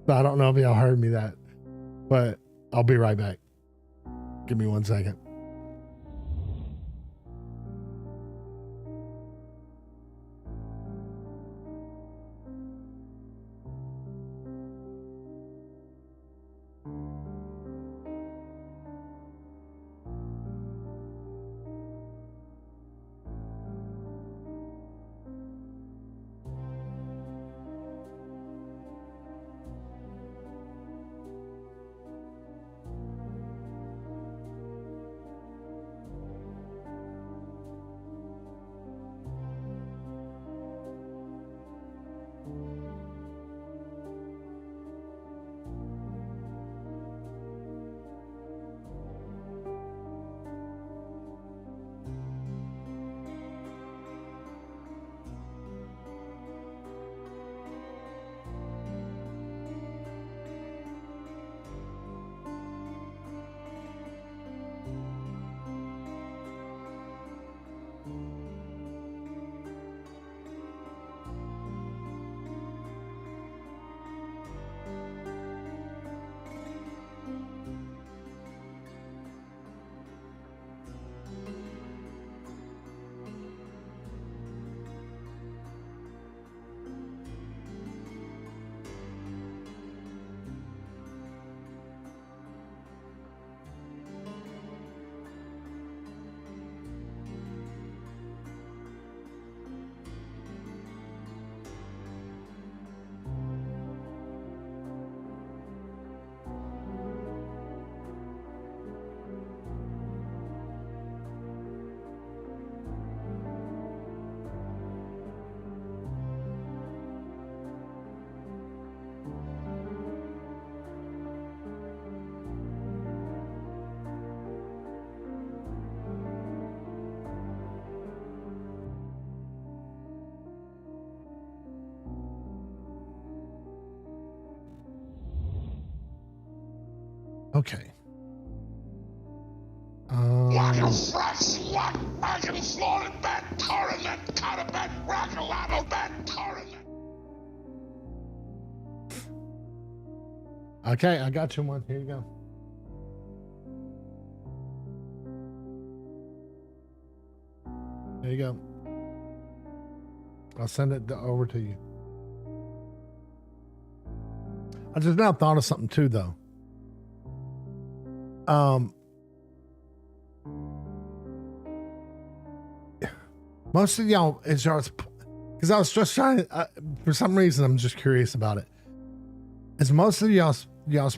So I don't know if y'all heard me that, but I'll be right back. Give me 1 second. Okay. Okay, I got you one. Here you go. There you go. I'll send it over to you. I just now thought of something too, though. Most of y'all, because I was just trying, for some reason, I'm just curious about it. Is most of y'all's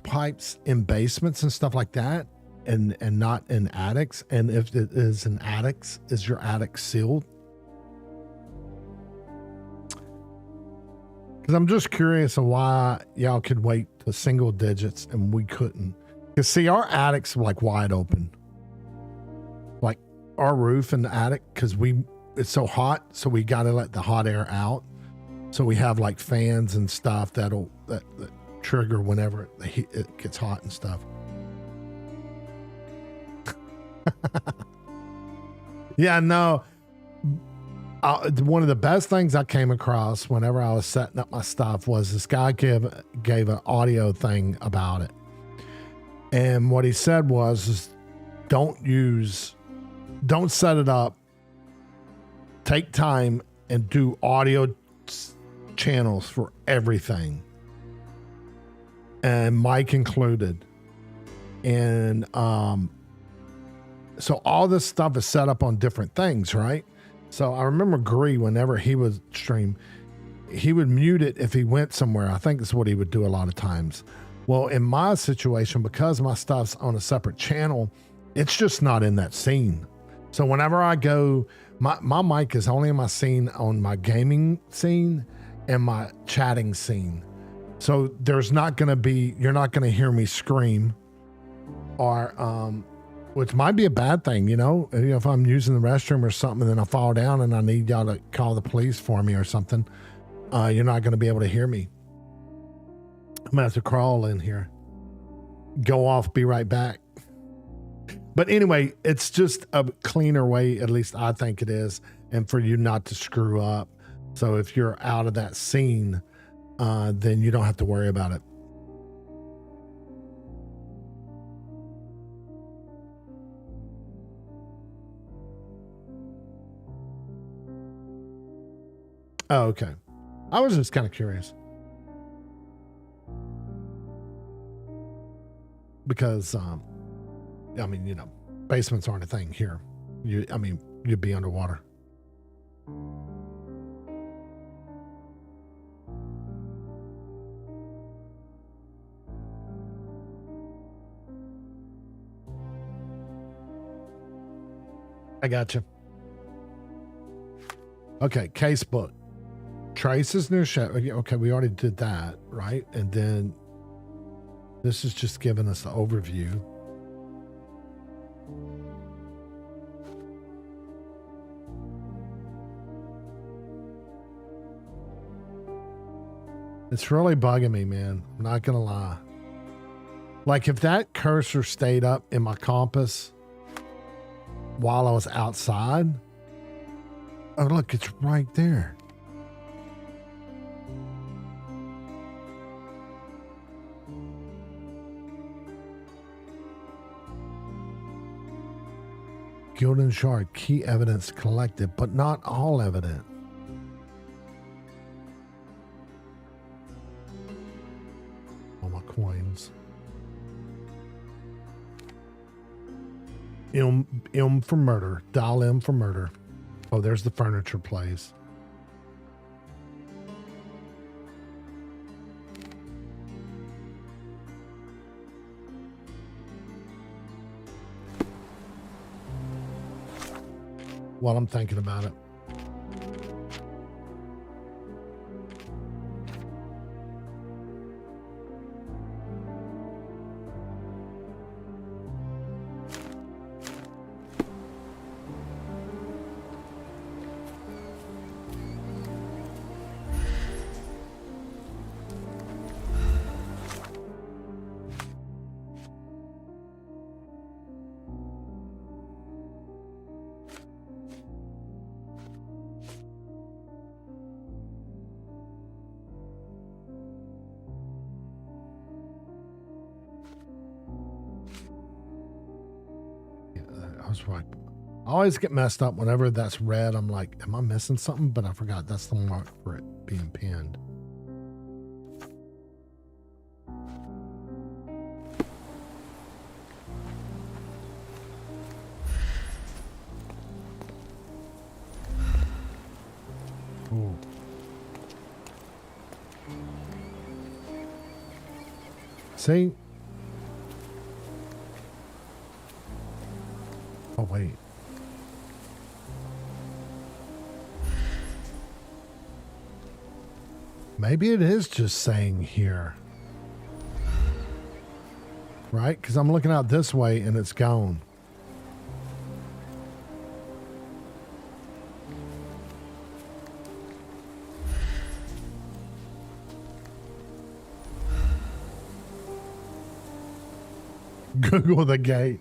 pipes in basements and stuff like that, and not in attics? And if it is in attics, is your attic sealed? Because I'm just curious of why y'all could wait to single digits and we couldn't. Because see, our attic's like wide open. Like our roof in the attic, because it's so hot, so we got to let the hot air out. So we have like fans and stuff that trigger whenever it gets hot and stuff. Yeah, no. One of the best things I came across whenever I was setting up my stuff was this guy gave an audio thing about it. And what he said was don't set it up. Take time and do audio channels for everything. And mic included. And so all this stuff is set up on different things, right? So I remember Gree, whenever he would stream, he would mute it if he went somewhere. I think that's what he would do a lot of times. Well, in my situation, because my stuff's on a separate channel, it's just not in that scene. So whenever I go, my mic is only in my scene on my gaming scene and my chatting scene. So there's not going to be, you're not going to hear me scream or, which might be a bad thing, if I'm using the restroom or something and then I fall down and I need y'all to call the police for me or something, you're not going to be able to hear me. I'm going to have to crawl in here, go off, be right back. But anyway, it's just a cleaner way, at least I think it is, and for you not to screw up. So if you're out of that scene, then you don't have to worry about it. Oh, okay. I was just kind of curious. Because, basements aren't a thing here. You'd be underwater. I got you. Okay, casebook. Trace's new show. Okay, we already did that, right? And then this is just giving us the overview. It's really bugging me, man. I'm not going to lie. Like if that cursor stayed up in my compass while I was outside. Oh, look, it's right there. Gilded shard, key evidence collected, but not all evidence. All my coins. M for murder. Dial M for murder. Oh, there's the furniture place. While I'm thinking about it. was like, I always get messed up whenever that's red. I'm like, am I missing something? But I forgot that's the mark for it being pinned. Ooh. See? Oh, wait. Maybe it is just saying here. Right? Because I'm looking out this way and it's gone. Google the gate.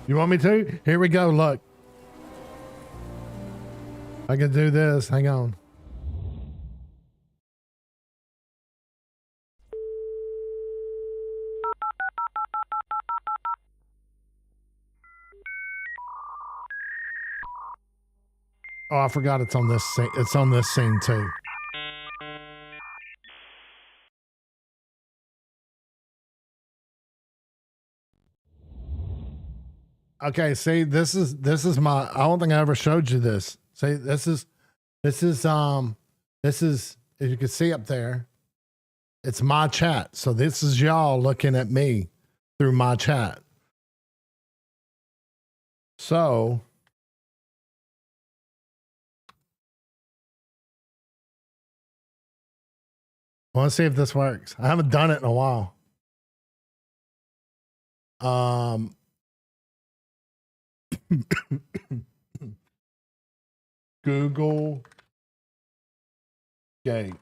You want me to? Here we go. Look. I can do this. Hang on. Oh, I forgot it's on this scene. It's on this scene too. Okay, see, this is my, I don't think I ever showed you this. See, this is, if you can see up there, it's my chat. So this is y'all looking at me through my chat. So, I want to see if this works. I haven't done it in a while. Google Gate.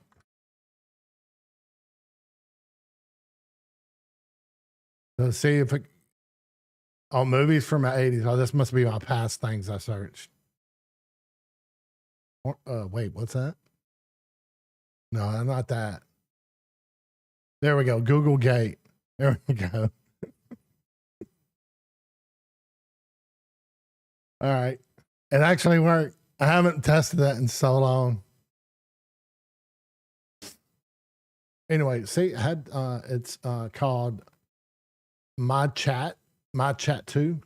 Let's see if it. Oh, movies from the 80s. Oh, this must be my past things I searched. Wait, what's that? No, not that. There we go. Google Gate. There we go. All right. It actually worked. I haven't tested that in so long. Anyway, see, it's called My Chat 2.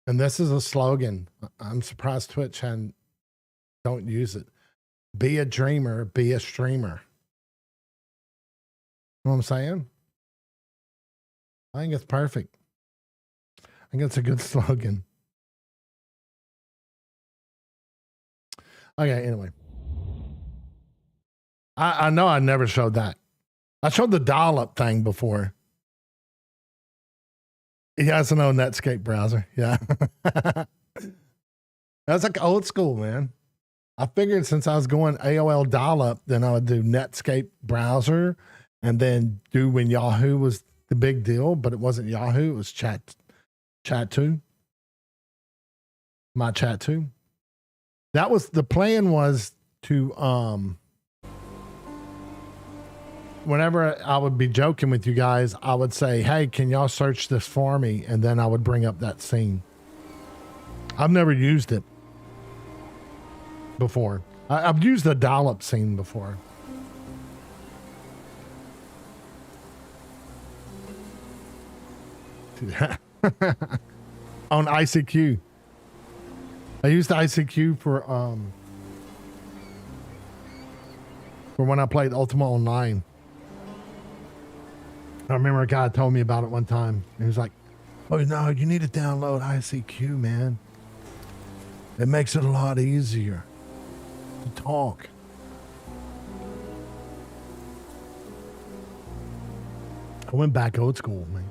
And this is a slogan. I'm surprised Twitch don't use it. Be a dreamer, be a streamer. You know what I'm saying? I think it's perfect. I think it's a good slogan. Okay, anyway. I know I never showed that. I showed the dial-up thing before. He has an old Netscape browser. Yeah. That's like old school, man. I figured since I was going AOL dial-up, then I would do Netscape browser and then do when Yahoo was the big deal, but it wasn't Yahoo, it was Chat 2. My Chat 2. That was the plan, was to whenever I would be joking with you guys, I would say, hey, can y'all search this for me? And then I would bring up that scene. I've never used it before. I've used the dial-up scene before. On ICQ. I used ICQ for when I played Ultima Online. I remember a guy told me about it one time. He was like, oh no, you need to download ICQ, man. It makes it a lot easier to talk. I went back old school, man.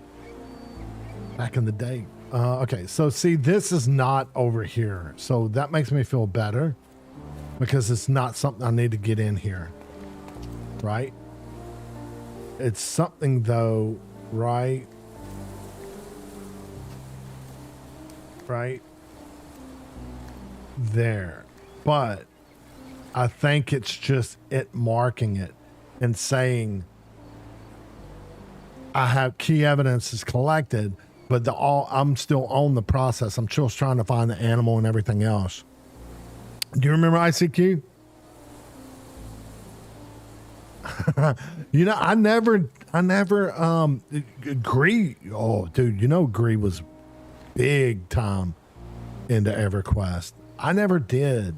Back in the day. Okay, so see, this is not over here. So that makes me feel better because it's not something I need to get in here. Right? It's something though, right? Right there. But I think it's just it marking it and saying I have key evidence is collected, but I'm still on the process. I'm still trying to find the animal and everything else. Do you remember ICQ? You know, I never Gree. Oh, dude, you know, Gree was big time into EverQuest. I never did.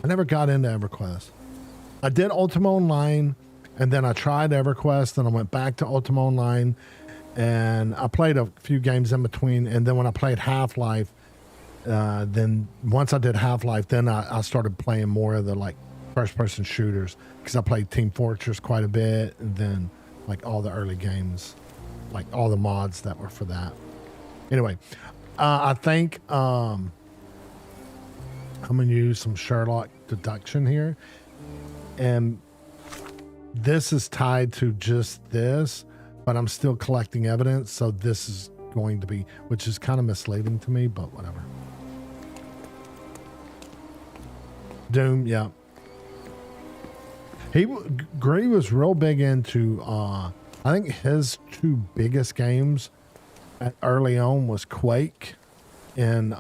I never got into EverQuest. I did Ultima Online, and then I tried EverQuest, and I went back to Ultima Online, and I played a few games in between. And then when I played Half-Life, then once I did Half-Life, then I started playing more of the like first-person shooters, because I played Team Fortress quite a bit, and then like all the early games, like all the mods that were for that. Anyway, I think I'm gonna use some Sherlock deduction here, and this is tied to just this, but I'm still collecting evidence, so this is going to be, which is kind of misleading to me, but whatever. Doom, yeah. Gray was real big into, I think his two biggest games early on was Quake and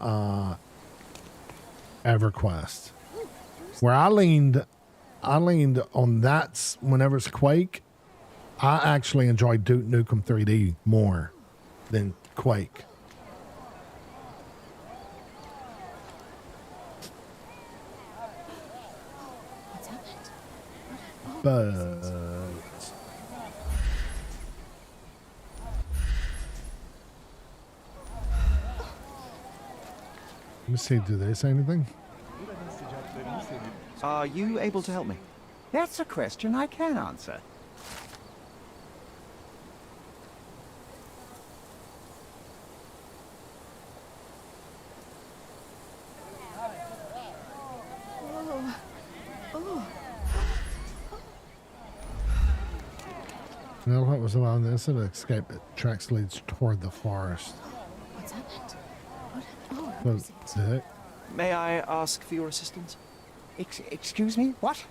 EverQuest. Where I leaned on that whenever it's Quake. I actually enjoyed Duke Nukem 3D more than Quake. What's happened? But let me see, do they say anything? Are you able to help me? That's a question I can answer. No, what was allowed this? An escape tracks leads toward the forest. What's happened? What is it? May I ask for your assistance? Excuse me? What?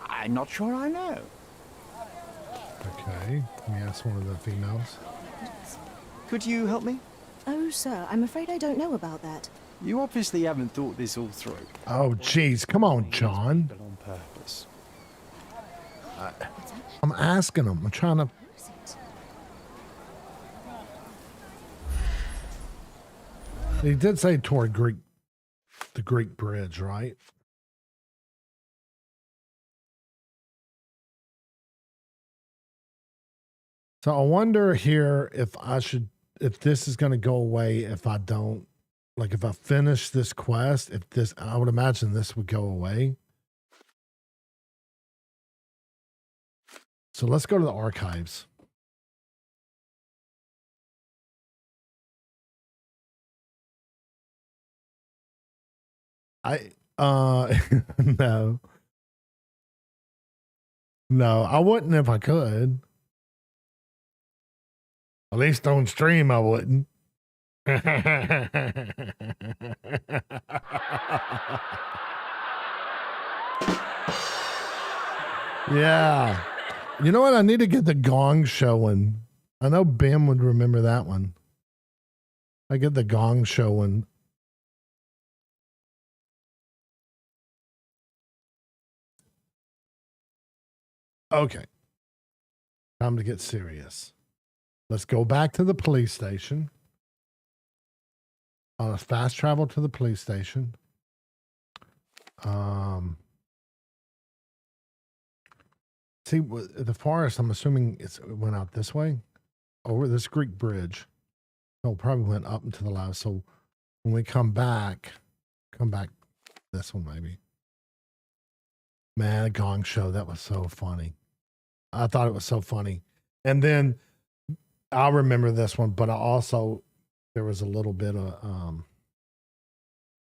I'm not sure I know. Okay, let me ask one of the females. Could you help me? Oh, sir, I'm afraid I don't know about that. You obviously haven't thought this all through. Oh, jeez, come on, John. But on purpose. I'm asking them. I'm trying to. Who is it? He did say toward the Greek bridge, right? So I wonder here if this is going to go away if I don't, like if I finish this quest, I would imagine this would go away. So let's go to the archives. No. No, I wouldn't if I could. At least on stream, I wouldn't. Yeah. You know what? I need to get the gong showing. I know Ben would remember that one. I get the gong showing. Okay. Time to get serious. Let's go back to the police station. On a fast travel to the police station. See, the forest, I'm assuming it went out this way. Over this Greek bridge. No, probably went up into the left. So when we come back this one maybe. Man, a gong show. That was so funny. I thought it was so funny. And then I remember this one, but there was a little bit of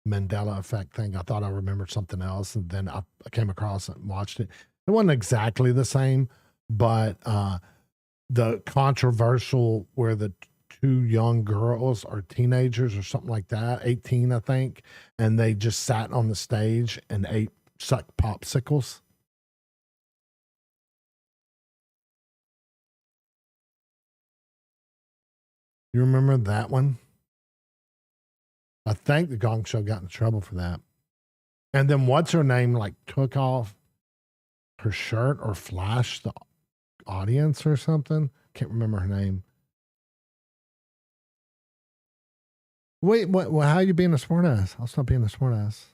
Mandela effect thing. I thought I remembered something else, and then I came across it and watched it. It wasn't exactly the same, but the controversial where the two young girls are teenagers or something like that, 18, I think, and they just sat on the stage and sucked popsicles. You remember that one? I think the Gong Show got in trouble for that. And then what's her name like took off her shirt or flashed the audience or something? Can't remember her name. Wait, what? How are you being a smartass? I'll stop being a smartass.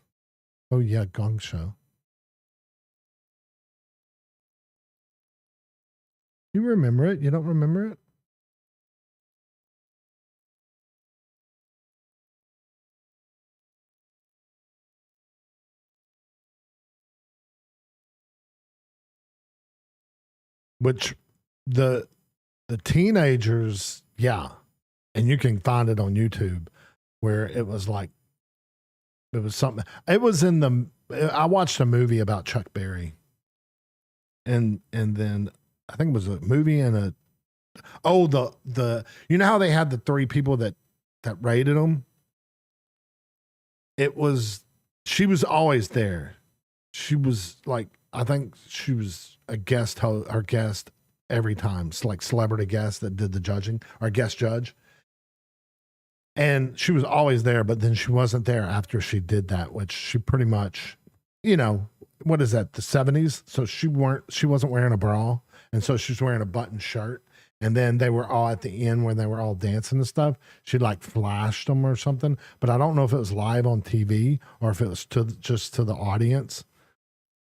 Oh yeah, Gong Show. You remember it? You don't remember it? Which the teenagers, yeah, and you can find it on YouTube where it was like it was something. It was in the. I watched a movie about Chuck Berry, and then I think it was a movie and a. Oh, the you know how they had the three people that rated them. It was she was always there. She was like I think she was a guest or guest every time. It's like celebrity guest that did the judging or guest judge. And she was always there, but then she wasn't there after she did that, which she pretty much, you know, what is that, the 70s? So she wasn't wearing a bra. And so she was wearing a button shirt. And then they were all at the end when they were all dancing and stuff. She like flashed them or something. But I don't know if it was live on TV or if it was just to the audience.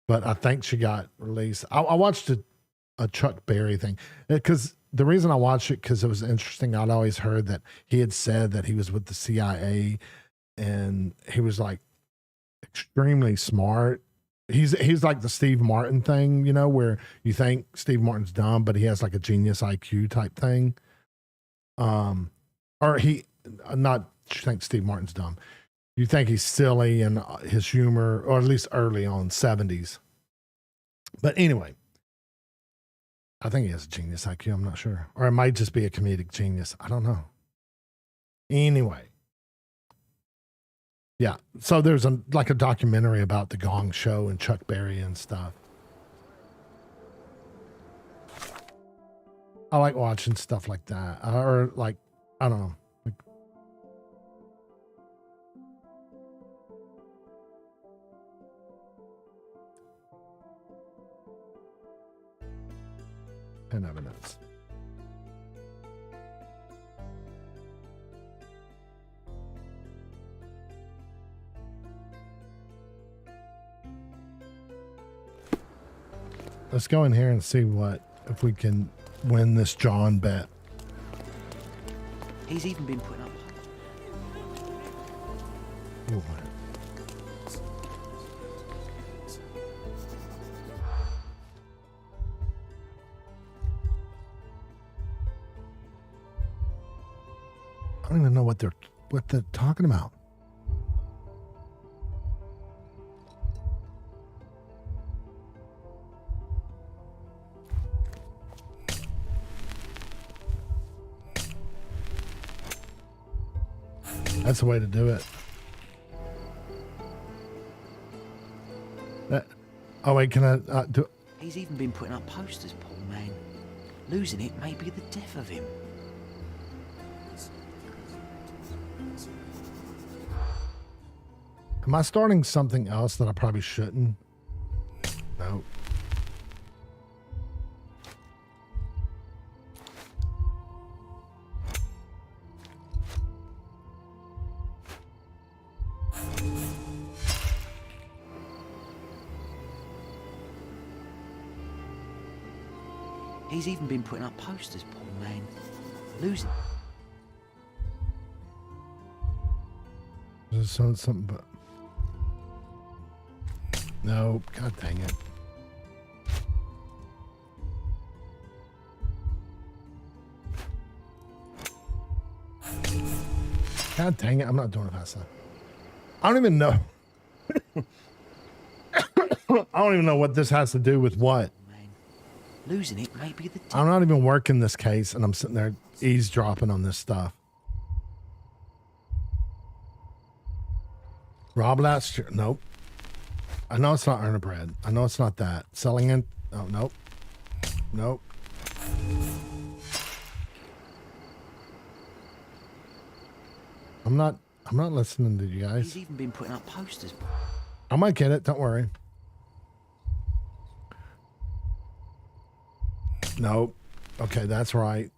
But I think she got released. I watched a Chuck Berry thing because the reason I watched it because it was interesting. I'd always heard that he had said that he was with the CIA and he was like extremely smart. He's like the Steve Martin thing, you know, where you think Steve Martin's dumb, but he has like a genius IQ type thing. Or he not think Steve Martin's dumb. You think he's silly and his humor, or at least early on 70s. But anyway, I think he has a genius IQ. I'm not sure. Or it might just be a comedic genius. I don't know. Anyway. Yeah. So there's a documentary about the Gong Show and Chuck Berry and stuff. I like watching stuff like that. Or like, I don't know. Like, and evidence. Let's go in here and see if we can win this John bet. He's even been putting up. Ooh. I don't even know what they're talking about. That's the way to do it. Oh wait, can I do? He's even been putting up posters, poor man. Losing it may be the death of him. Am I starting something else that I probably shouldn't? No. He's even been putting up posters, poor man. Losing. There's something, but no. God dang it! God dang it! I'm not doing it fast enough. I don't even know. I don't even know what this has to do with what. Losing it may be the death. I'm not even working this case, and I'm sitting there eavesdropping on this stuff. Rob last year. Nope. I know it's not earn a bread. I know it's not that. Selling in. Oh, nope. Nope. I'm not listening to you guys. He's even been putting up posters. I might get it. Don't worry. Nope. Okay, that's right.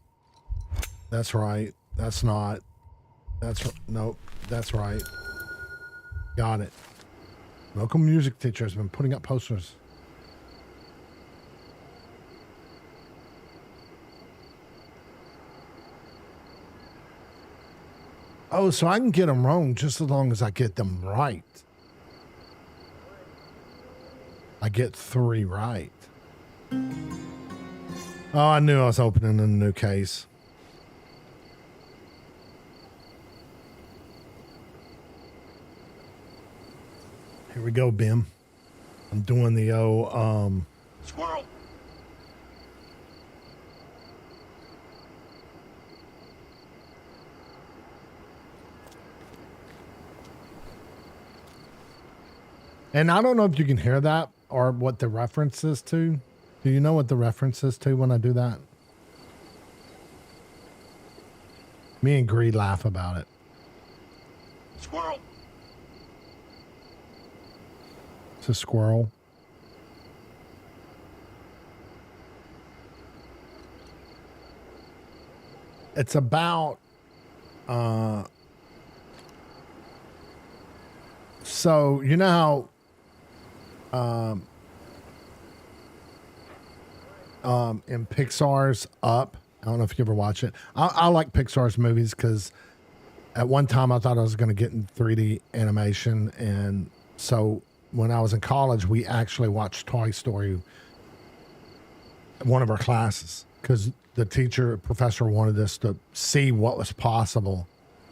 That's right. That's not. Nope. That's right. Got it. Local music teacher has been putting up posters. Oh, so I can get them wrong just as long as I get them right. I get 3 right. Oh, I knew I was opening a new case. Here we go, Bim. I'm doing the Squirrel! And I don't know if you can hear that or what the reference is to. Do you know what the reference is to when I do that? Me and Greed laugh about it. Squirrel! It's a squirrel. It's about so you know how in Pixar's Up, I don't know if you ever watch it. I like Pixar's movies because at one time I thought I was going to get in 3D animation, and so when I was in college, we actually watched Toy Story, one of our classes, because the professor wanted us to see what was possible,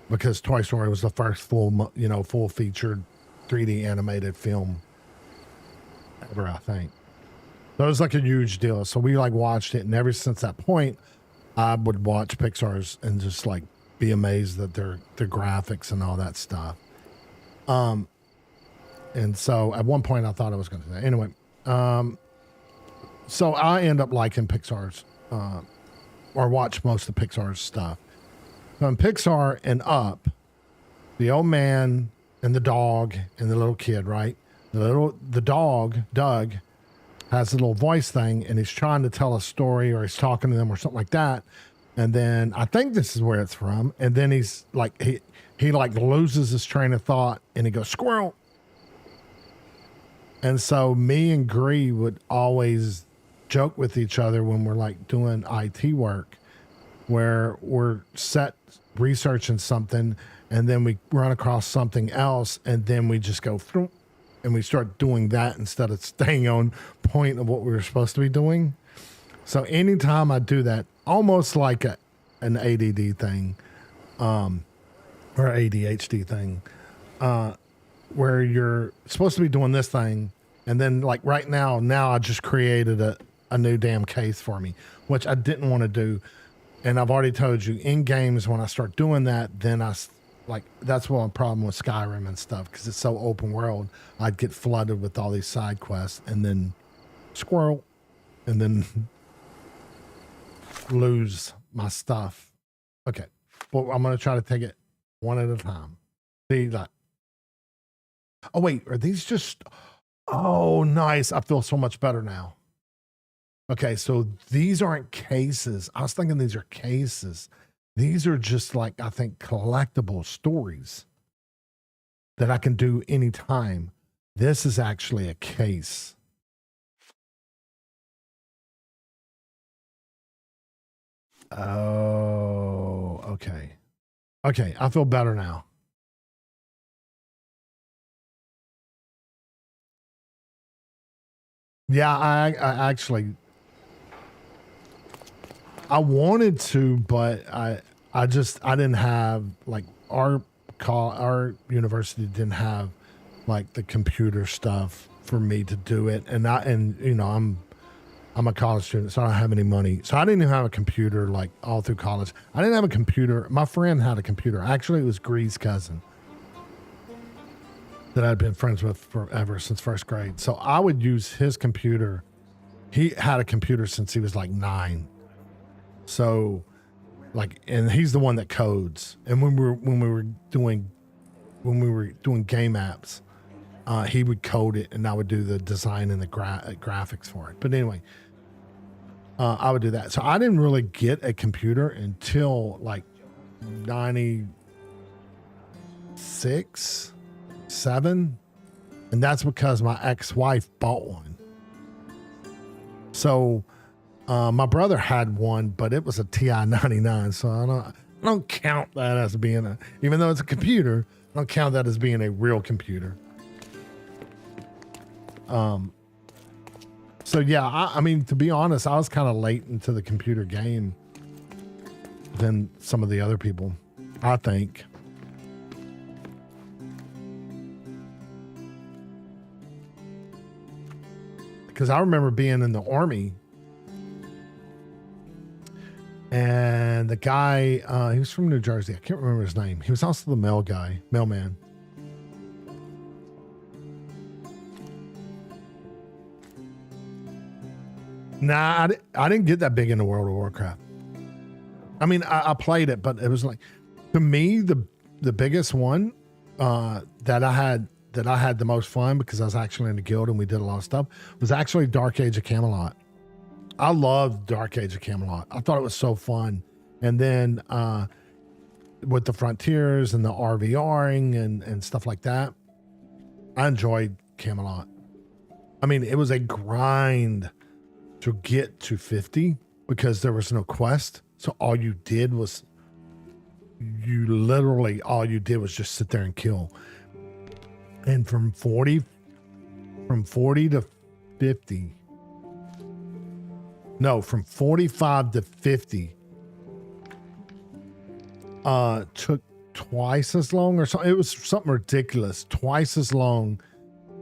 because Toy Story was the first full featured 3D animated film ever, I think. So it was like a huge deal. So we like watched it, and ever since that point, I would watch Pixar's and just like be amazed at their graphics and all that stuff. And so at one point I thought I was going to say, anyway, so I end up liking Pixar's, or watch most of Pixar's stuff. So in Pixar and Up, the old man and the dog and the little kid, right? The dog, Doug, has a little voice thing, and he's trying to tell a story, or he's talking to them or something like that. And then I think this is where it's from. And then he's like, he like loses his train of thought, and he goes, squirrel. And so me and Gree would always joke with each other when we're like doing IT work, where we're researching something, and then we run across something else, and then we just go through, and we start doing that instead of staying on point of what we were supposed to be doing. So anytime I do that, almost like an ADD thing, or ADHD thing, where you're supposed to be doing this thing, and then like right now I just created a new damn case for me, which I didn't want to do. And I've already told you, in games, when I start doing that, then that's one problem with Skyrim and stuff, because it's so open world. I'd get flooded with all these side quests, and then squirrel, and then lose my stuff. Okay, well, I'm gonna try to take it one at a time. See that? Oh wait, are these just? Oh, nice. I feel so much better now. Okay, so these aren't cases. I was thinking these are cases. These are just like, I think, collectible stories that I can do anytime. This is actually a case. Oh, okay. Okay, I feel better now. Yeah, I actually, I wanted to, but I didn't have, like, our university didn't have like the computer stuff for me to do it. And you know, I'm a college student, so I don't have any money. So I didn't even have a computer like all through college. I didn't have a computer. My friend had a computer. Actually, it was Gree's cousin that I'd been friends with forever, since first grade. So I would use his computer. He had a computer since he was like 9. So Like, and he's the one that codes. And when we were doing game apps, he would code it, and I would do the design and the graphics for it. But anyway, I would do that. So I didn't really get a computer until like 96, 7. And that's because my ex-wife bought one. So my brother had one, but it was a TI-99. So I don't count that as being even though it's a computer, I don't count that as being a real computer. So yeah, I mean, to be honest, I was kind of late into the computer game than some of the other people, I think. Because I remember being in the Army, and the guy, he was from New Jersey. I can't remember his name. He was also the mailman. Nah, I didn't get that big into World of Warcraft. I mean, I played it, but it was like, to me, the biggest one that I had the most fun, because I was actually in the guild and we did a lot of stuff, was actually Dark Age of Camelot. I loved Dark Age of Camelot. I thought it was so fun. And then with the Frontiers and the RVRing and stuff like that, I enjoyed Camelot. I mean, it was a grind to get to 50 because there was no quest. So all you did was just sit there and kill. And from 40 to 50, no, from 45 to 50, took twice as long or something. It was something ridiculous, twice as long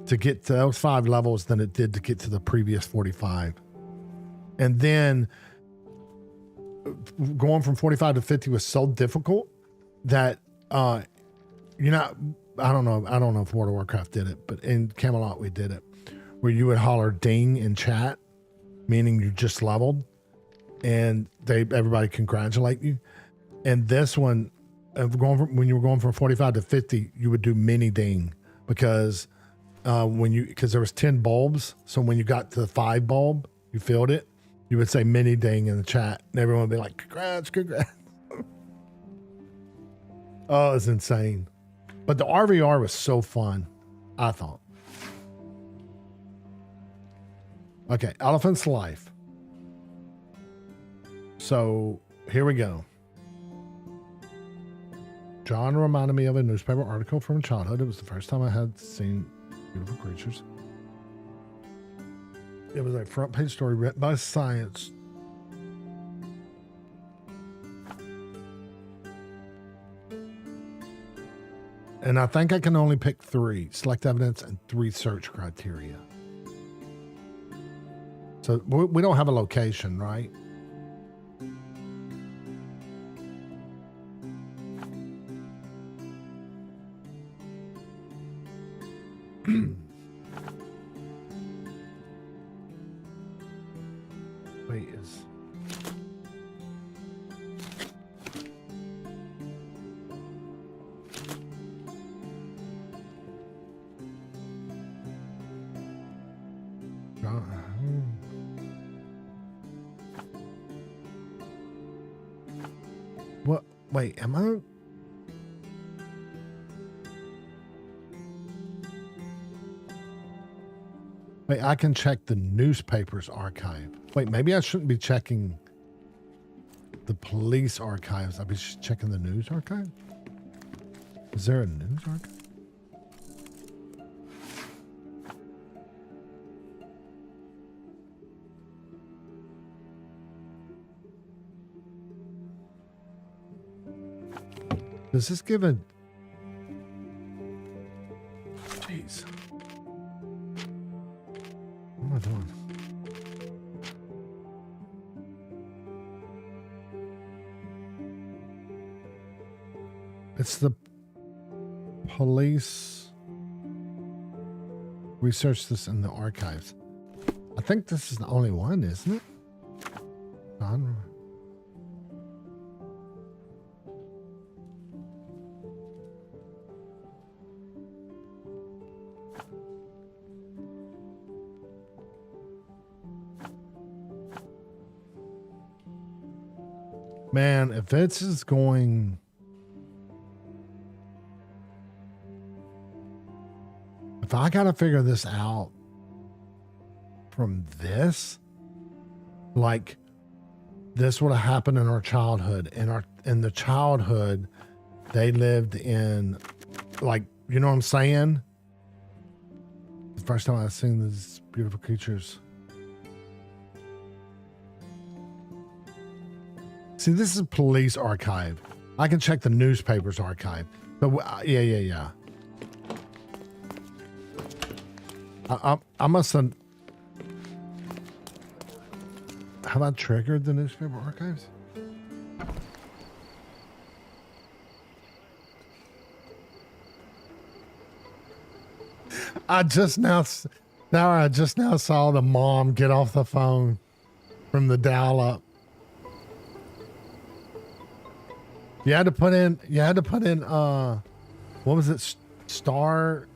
to get to those 5 levels than it did to get to the previous 45. And then going from 45 to 50 was so difficult that, I don't know if World of Warcraft did it, but in Camelot we did it, where you would holler ding in chat, meaning you just leveled, and everybody congratulate you. And this one, when you were going from 45 to 50, you would do mini ding, because there was 10 bulbs, so when you got to the 5 bulb, you filled it, you would say mini ding in the chat, and everyone would be like, congrats. Oh, it's insane. But the RVR was so fun, I thought. Okay, Elephant's Life. So here we go. John reminded me of a newspaper article from childhood. It was the first time I had seen beautiful creatures. It was a front page story written by Science. And I think I can only pick 3: select evidence and 3 search criteria. So we don't have a location, right? Wait, what? Wait, am I? Wait, I can check the newspaper's archive. Wait, maybe I shouldn't be checking the police archives. I'll be checking the news archive. Is there a news archive? Does this give a... Jeez. What am I doing? It's the police. Research this in the archives. I think this is the only one, isn't it? Man, if this is going... If I gotta figure this out from this, like, this would have happened in our childhood. In the childhood, they lived in, like, you know what I'm saying? The first time I've seen these beautiful creatures. See, this is police archive. I can check the newspaper's archive. But yeah. I must have. Have I triggered the newspaper archives? I just now saw the mom get off the phone from the dial up. You had to put in what was it, star,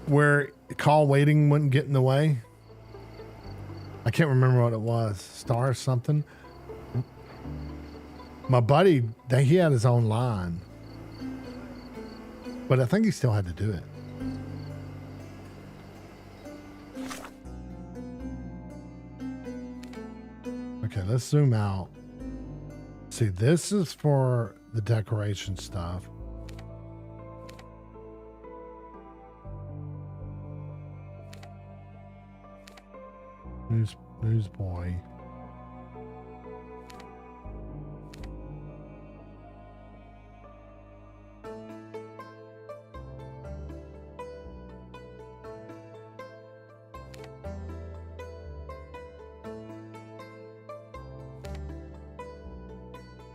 where call waiting wouldn't get in the way. I can't remember what it was. Star something. My buddy, he had his own line, but I think he still had to do it. Okay, let's zoom out. See, this is for the decoration stuff. Newsboy.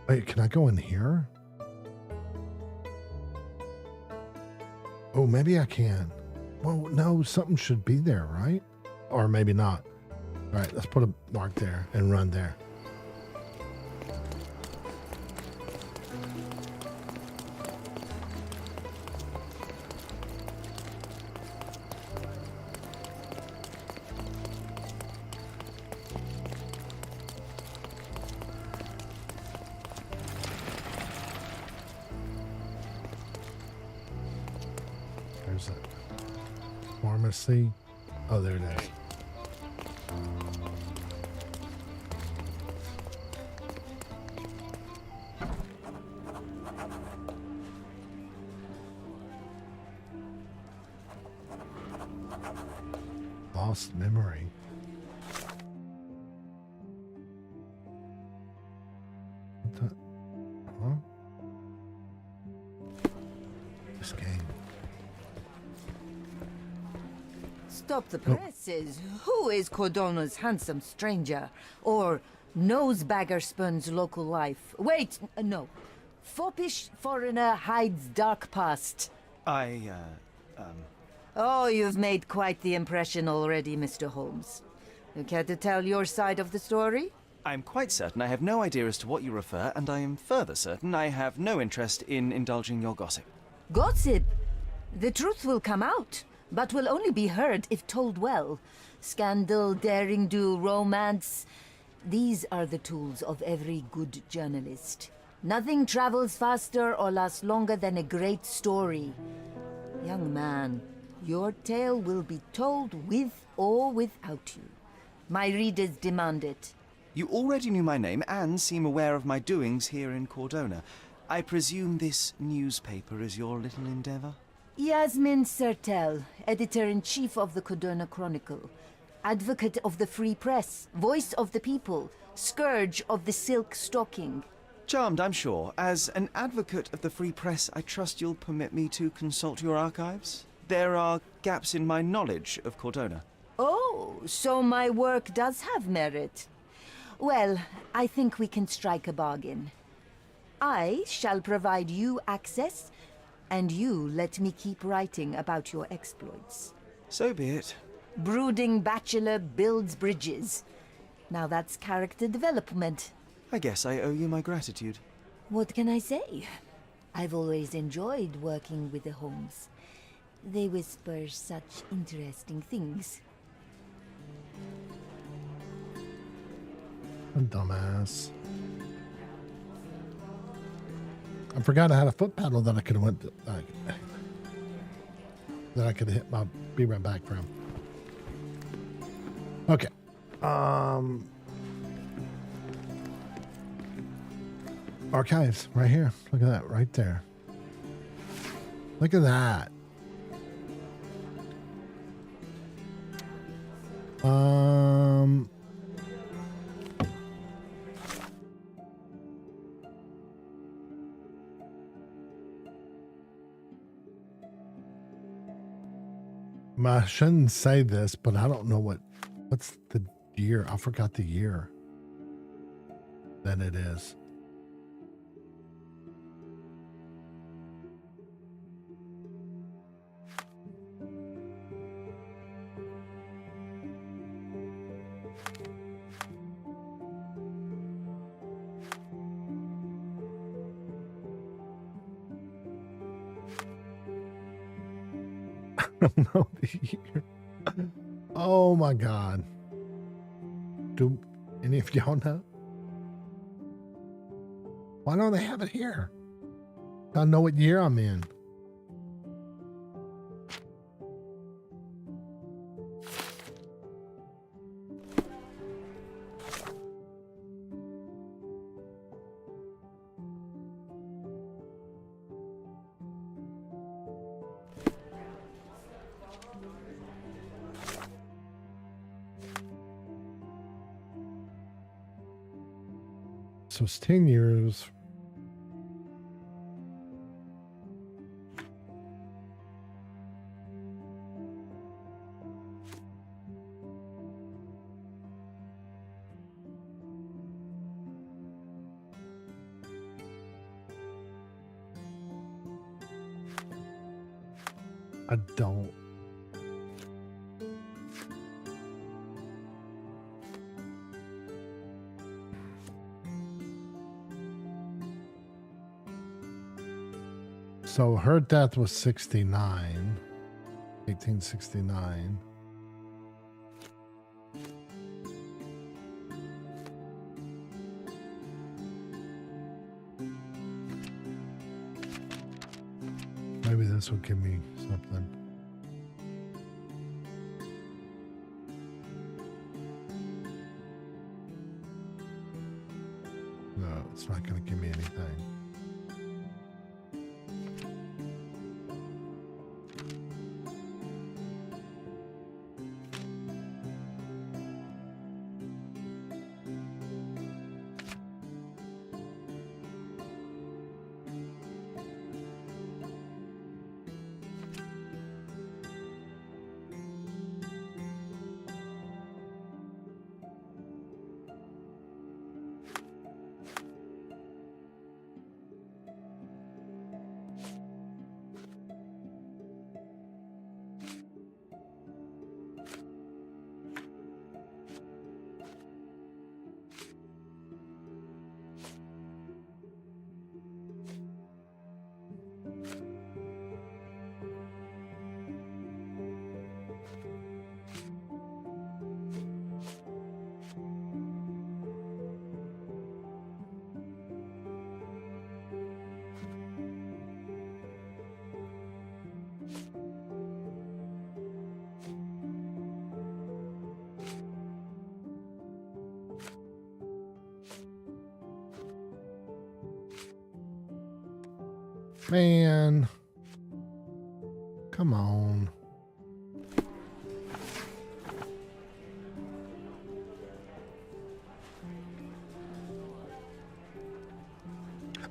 Wait, can I go in here? Oh, maybe I can. Well, no, something should be there, right? Or maybe not. All right, let's put a mark there and run there. There's a pharmacy. Oh, there it is. Lost memory. What the? Huh? This game. Stop the presses. Who is Cordona's handsome stranger? Or Nosebaggerspun's local life? Wait, no. Foppish foreigner hides dark past. Oh, you've made quite the impression already, Mr. Holmes. You care to tell your side of the story? I'm quite certain I have no idea as to what you refer, and I am further certain I have no interest in indulging your gossip. Gossip? The truth will come out, but will only be heard if told well. Scandal, daring-do, romance. These are the tools of every good journalist. Nothing travels faster or lasts longer than a great story. Young man, your tale will be told with or without you. My readers demand it. You already knew my name and seem aware of my doings here in Cordona. I presume this newspaper is your little endeavor? Yasmin Sertel, editor-in-chief of the Cordona Chronicle. Advocate of the free press, voice of the people, scourge of the silk stocking. Charmed, I'm sure. As an advocate of the free press, I trust you'll permit me to consult your archives? There are gaps in my knowledge of Cordona. Oh, so my work does have merit. Well, I think we can strike a bargain. I shall provide you access, and you let me keep writing about your exploits. So be it. Brooding bachelor builds bridges. Now that's character development. I guess I owe you my gratitude. What can I say? I've always enjoyed working with the Holmes. They whisper such interesting things. A dumbass. I forgot I had a foot pedal that I could have went to, that I could hit my be right back from. Okay. Archives right here. Look at that right there. Look at that. I shouldn't say this, but I don't know what's the year. I forgot the year that it is. I don't know the year. Oh my God. Do any of y'all know? Why don't they have it here? I know what year I'm in. So it's 10 years. I don't. So her death was 1869. Maybe this will give me something. No, it's not going to give me anything. Man, come on.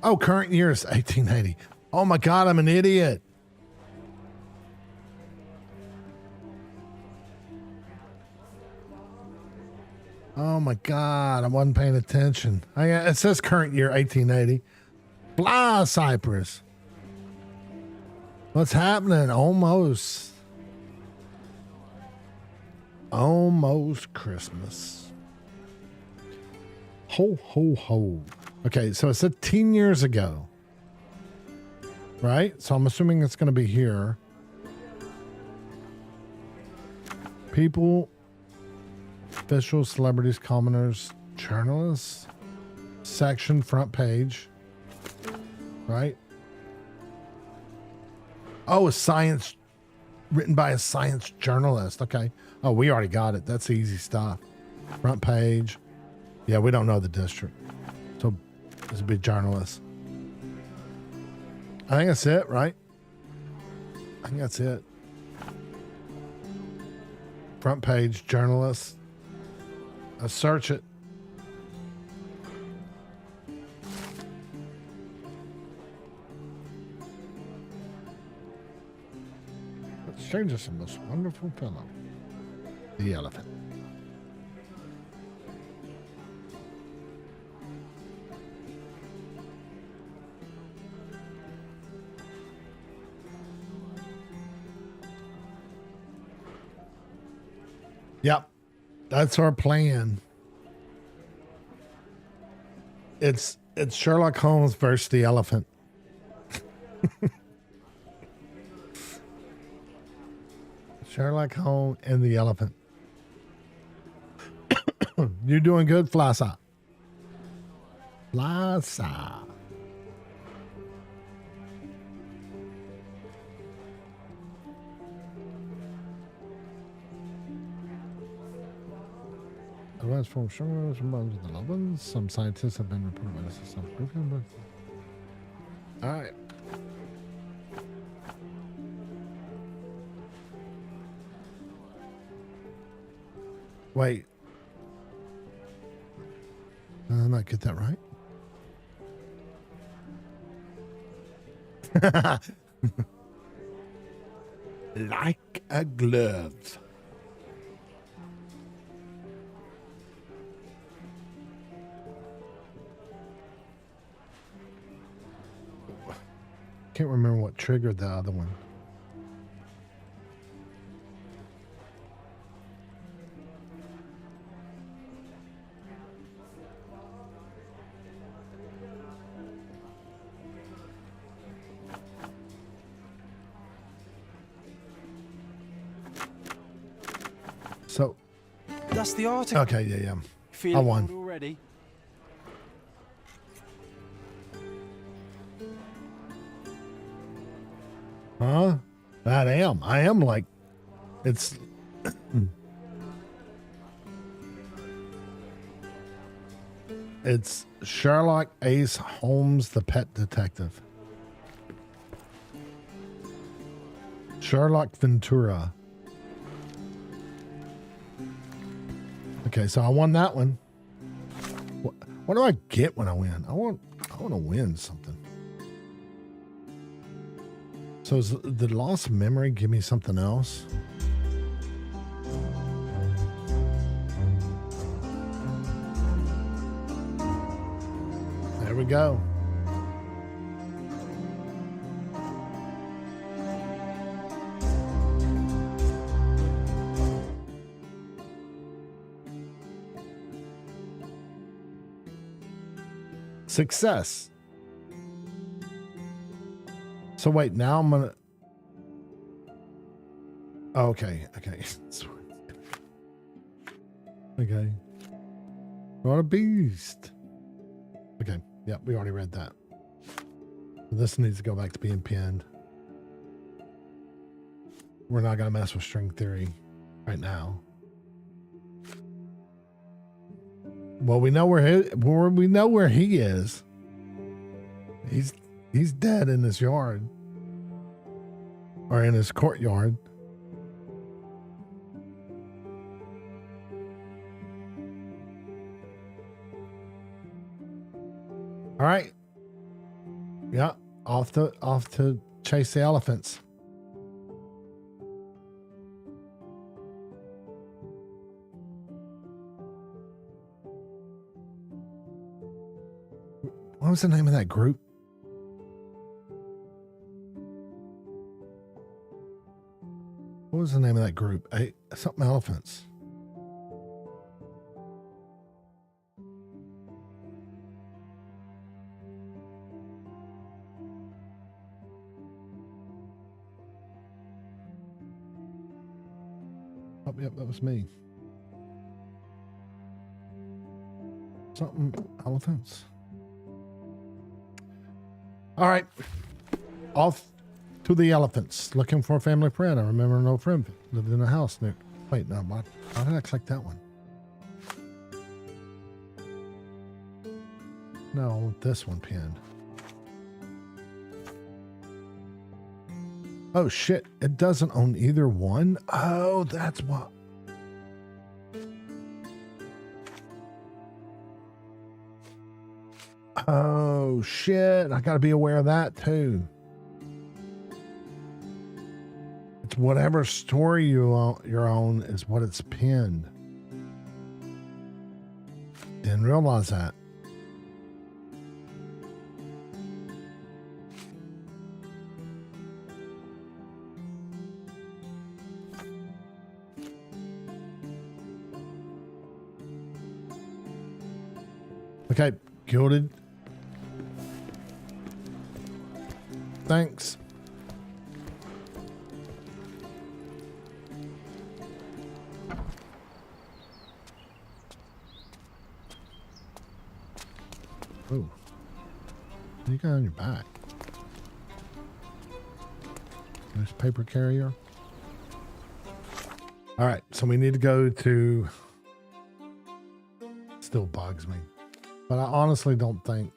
Oh, current year is 1880. Oh my God, I'm an idiot. Oh my God, I wasn't paying attention. It says current year 1880. Blah, Cyprus. What's happening? Almost Christmas. Ho, ho, ho. Okay, so it said 10 years ago. Right? So I'm assuming it's going to be here. People, officials, celebrities, commoners, Journalist section, front page, right? Oh, a science, written by a science journalist. Okay. Oh, we already got it. That's easy stuff. Front page. Yeah, we don't know the district. So it's a big journalist. I think that's it, right? I think that's it. Front page, journalist. Let's search it. Strangers the most wonderful fellow. The elephant. Yep. That's our plan. It's Sherlock Holmes versus the elephant. Sherlock Holmes and the elephant. You're doing good, Flassa. Flassa. Advanced form sugars among the elephants. Some scientists have been reported by this self-proven, but all right. Wait. Did I not get that right? Like a glove. Can't remember what triggered the other one. So That's the article. okay, yeah. Feeling I won. bored already? Huh? I am like, it's. It's Sherlock Ace Holmes, the pet detective. Sherlock Ventura. Okay, so I won that one. What do I get when I win? I want to win something. So is the loss of memory give me something else? There we go. Success. So wait, now I'm gonna. Okay. Okay. What a beast. Okay. Yep, we already read that. This needs to go back to being pinned. We're not gonna mess with string theory right now. Well, we know where he is. He's dead in his yard. Or in his courtyard. All right. Yeah, off to chase the elephants. What was the name of that group? What was the name of that group? Something elephants. Oh, yep, that was me. Something elephants. All right. Off to the elephants. Looking for a family friend. I remember an old friend lived in a house near. Wait, no, why did I click that one? No, I want this one pinned. Oh shit, it doesn't own either one? Oh, that's what. Oh shit, I gotta be aware of that too. It's whatever story you're on is what it's pinned. Didn't realize that. Okay, gilded. Thanks. Oh, what do you got on your back? Newspaper carrier. All right, so we need to go to. Still bugs me, but I honestly don't think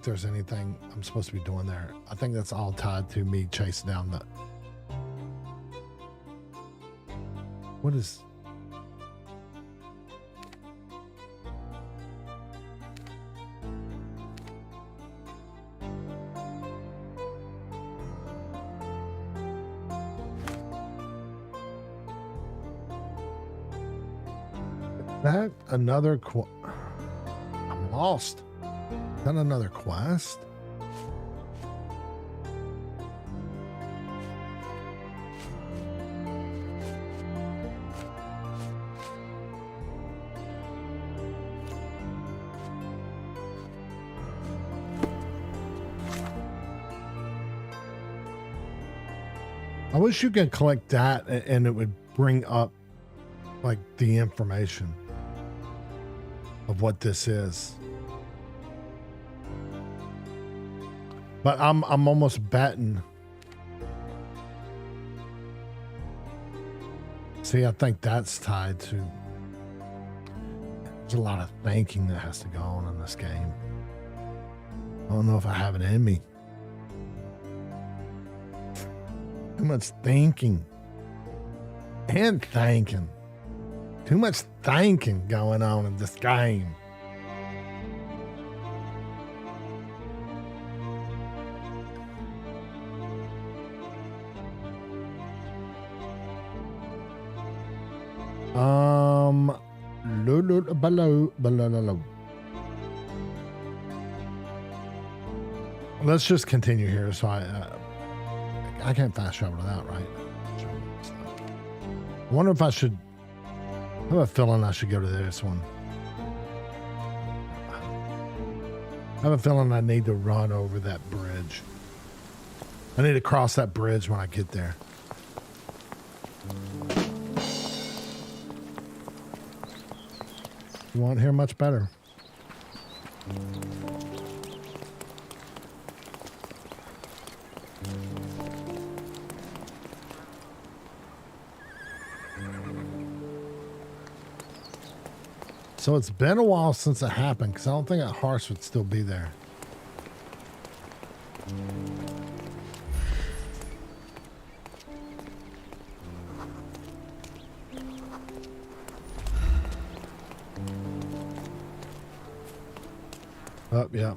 there's anything I'm supposed to be doing there. I think that's all tied to me chasing down the. What is? That another I'm lost. Is that another quest? I wish you could collect that and it would bring up like the information of what this is. But I'm almost betting. See, I think that's tied to. There's a lot of thinking that has to go on in this game. I don't know if I have it in me. Too much thinking. And thinking. Too much thinking going on in this game. Below. Let's just continue here. So I can't fast travel to that, right? I wonder if I should. I have a feeling I should go to this one. I have a feeling I need to run over that bridge. I need to cross that bridge when I get there. You won't hear much better. So it's been a while since it happened because I don't think that horse would still be there. Oh, yeah.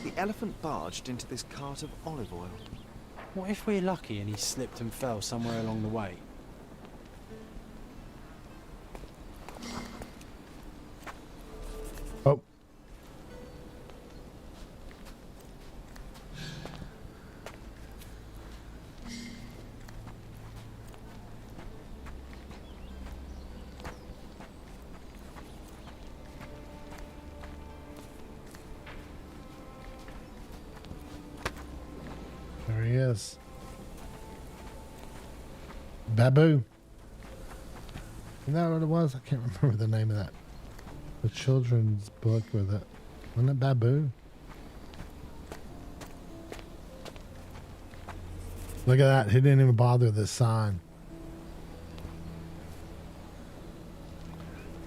The elephant barged into this cart of olive oil. What if we're lucky and he slipped and fell somewhere along the way? Oh. Babu. Isn't that what it was? I can't remember the name of that. The children's book with it. Wasn't it Babu? Look at that. He didn't even bother with this sign.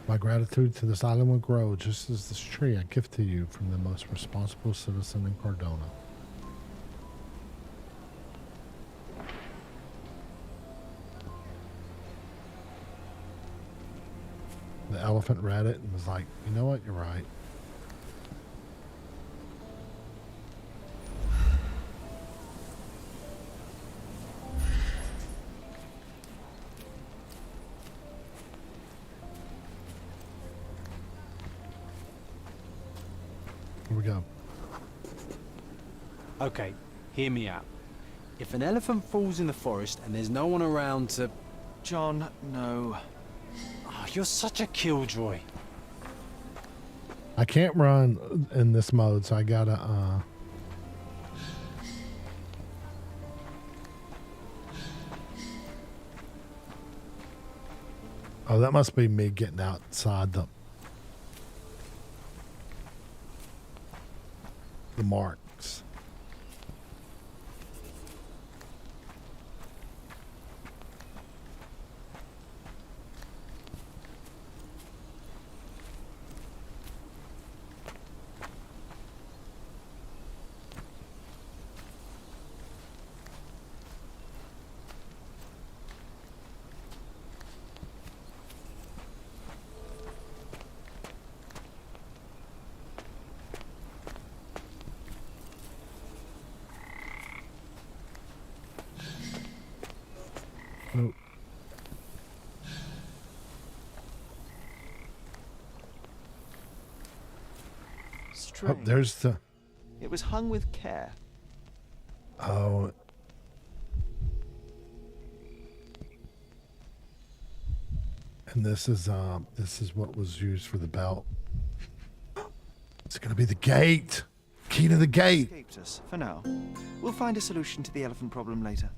My gratitude to this island will grow just as this tree I gift to you from the most responsible citizen in Cardona. The elephant read it and was like, you know what, you're right. Here we go. Okay, hear me out. If an elephant falls in the forest and there's no one around to... John, no. Oh, you're such a killjoy. I can't run in this mode, so I gotta, Oh, that must be me getting outside the marks. Oh. Strange. Oh, there's the... It was hung with care. Oh. And this is what was used for the belt. It's gonna be the gate. Key to the gate. Escaped us for now. We'll find a solution to the elephant problem later.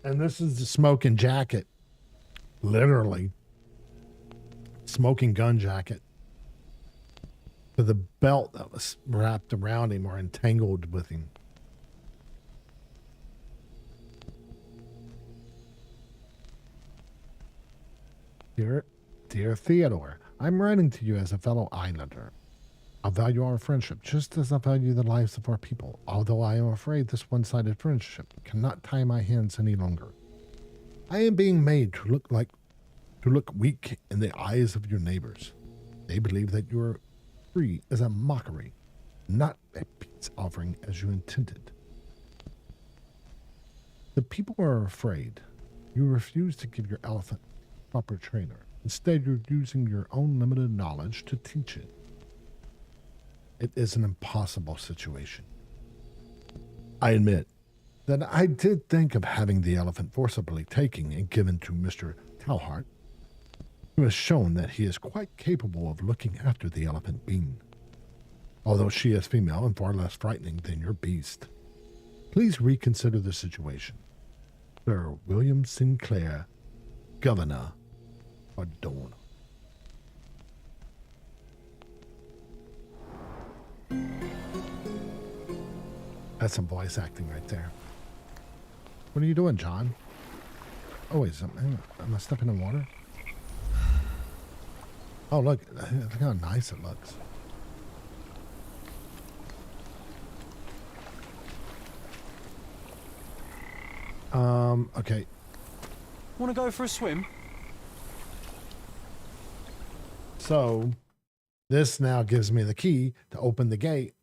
And this is the smoking jacket. Literally. Smoking gun jacket. For the belt that was wrapped around him or entangled with him. Dear Theodore, I'm writing to you as a fellow islander. I value our friendship just as I value the lives of our people, although I am afraid this one-sided friendship cannot tie my hands any longer. I am being made to look weak in the eyes of your neighbors. They believe that your free is a mockery, not a peace offering as you intended. The people are afraid. You refuse to give your elephant proper trainer. Instead, you're using your own limited knowledge to teach it. It is an impossible situation. I admit that I did think of having the elephant forcibly taken and given to Mr. Talhart, who has shown that he is quite capable of looking after the elephant being, although she is female and far less frightening than your beast. Please reconsider the situation. Sir William Sinclair, Governor Cardona. That's some voice acting right there. What are you doing, John? Oh, wait, am I stepping in water? Oh, look how nice it looks. Okay. Want to go for a swim? So, this now gives me the key to open the gate.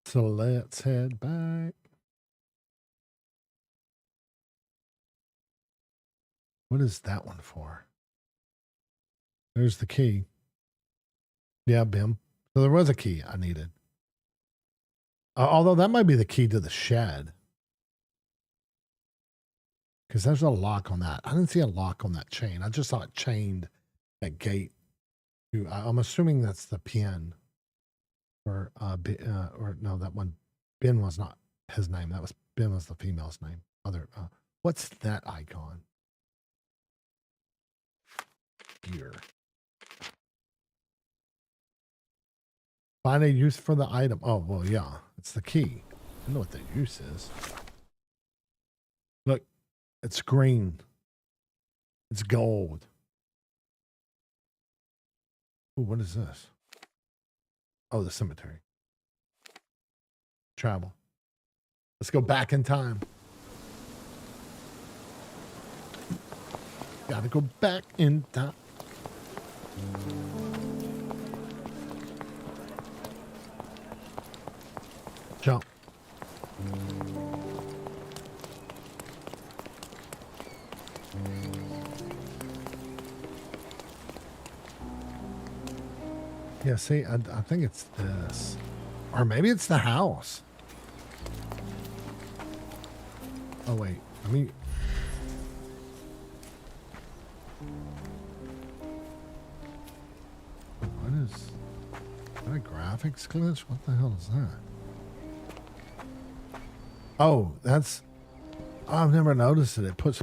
So let's head back. What is that one for? There's the key. Yeah, Bim. So there was a key I needed. Although that might be the key to the shed. Because there's a lock on that. I didn't see a lock on that chain. I just saw it chained that gate. I'm assuming that's the pin. Or no, that one. Ben was not his name. Ben was the female's name. What's that icon? Here. Find a use for the item. Oh, well, yeah. It's the key. I know what the use is. Look, it's green. It's gold. Ooh, what is this? Oh, the cemetery. Travel. Let's go back in time. Gotta go back in time. Jump. Yeah, see, I think it's this. Or maybe it's the house. Oh, wait. Let me... What is... Is that a graphics glitch? What the hell is that? Oh, that's... Oh, I've never noticed it. It puts...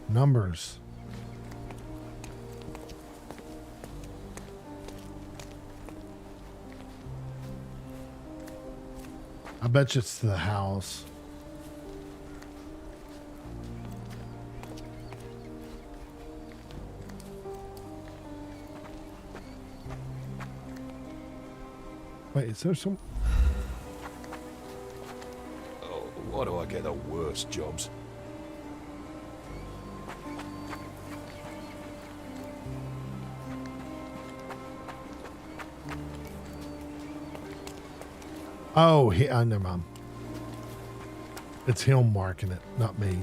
numbers. I bet you it's the house. Wait, is there some... Oh, why do I get the worst jobs? Oh, never mind. It's him marking it, not me.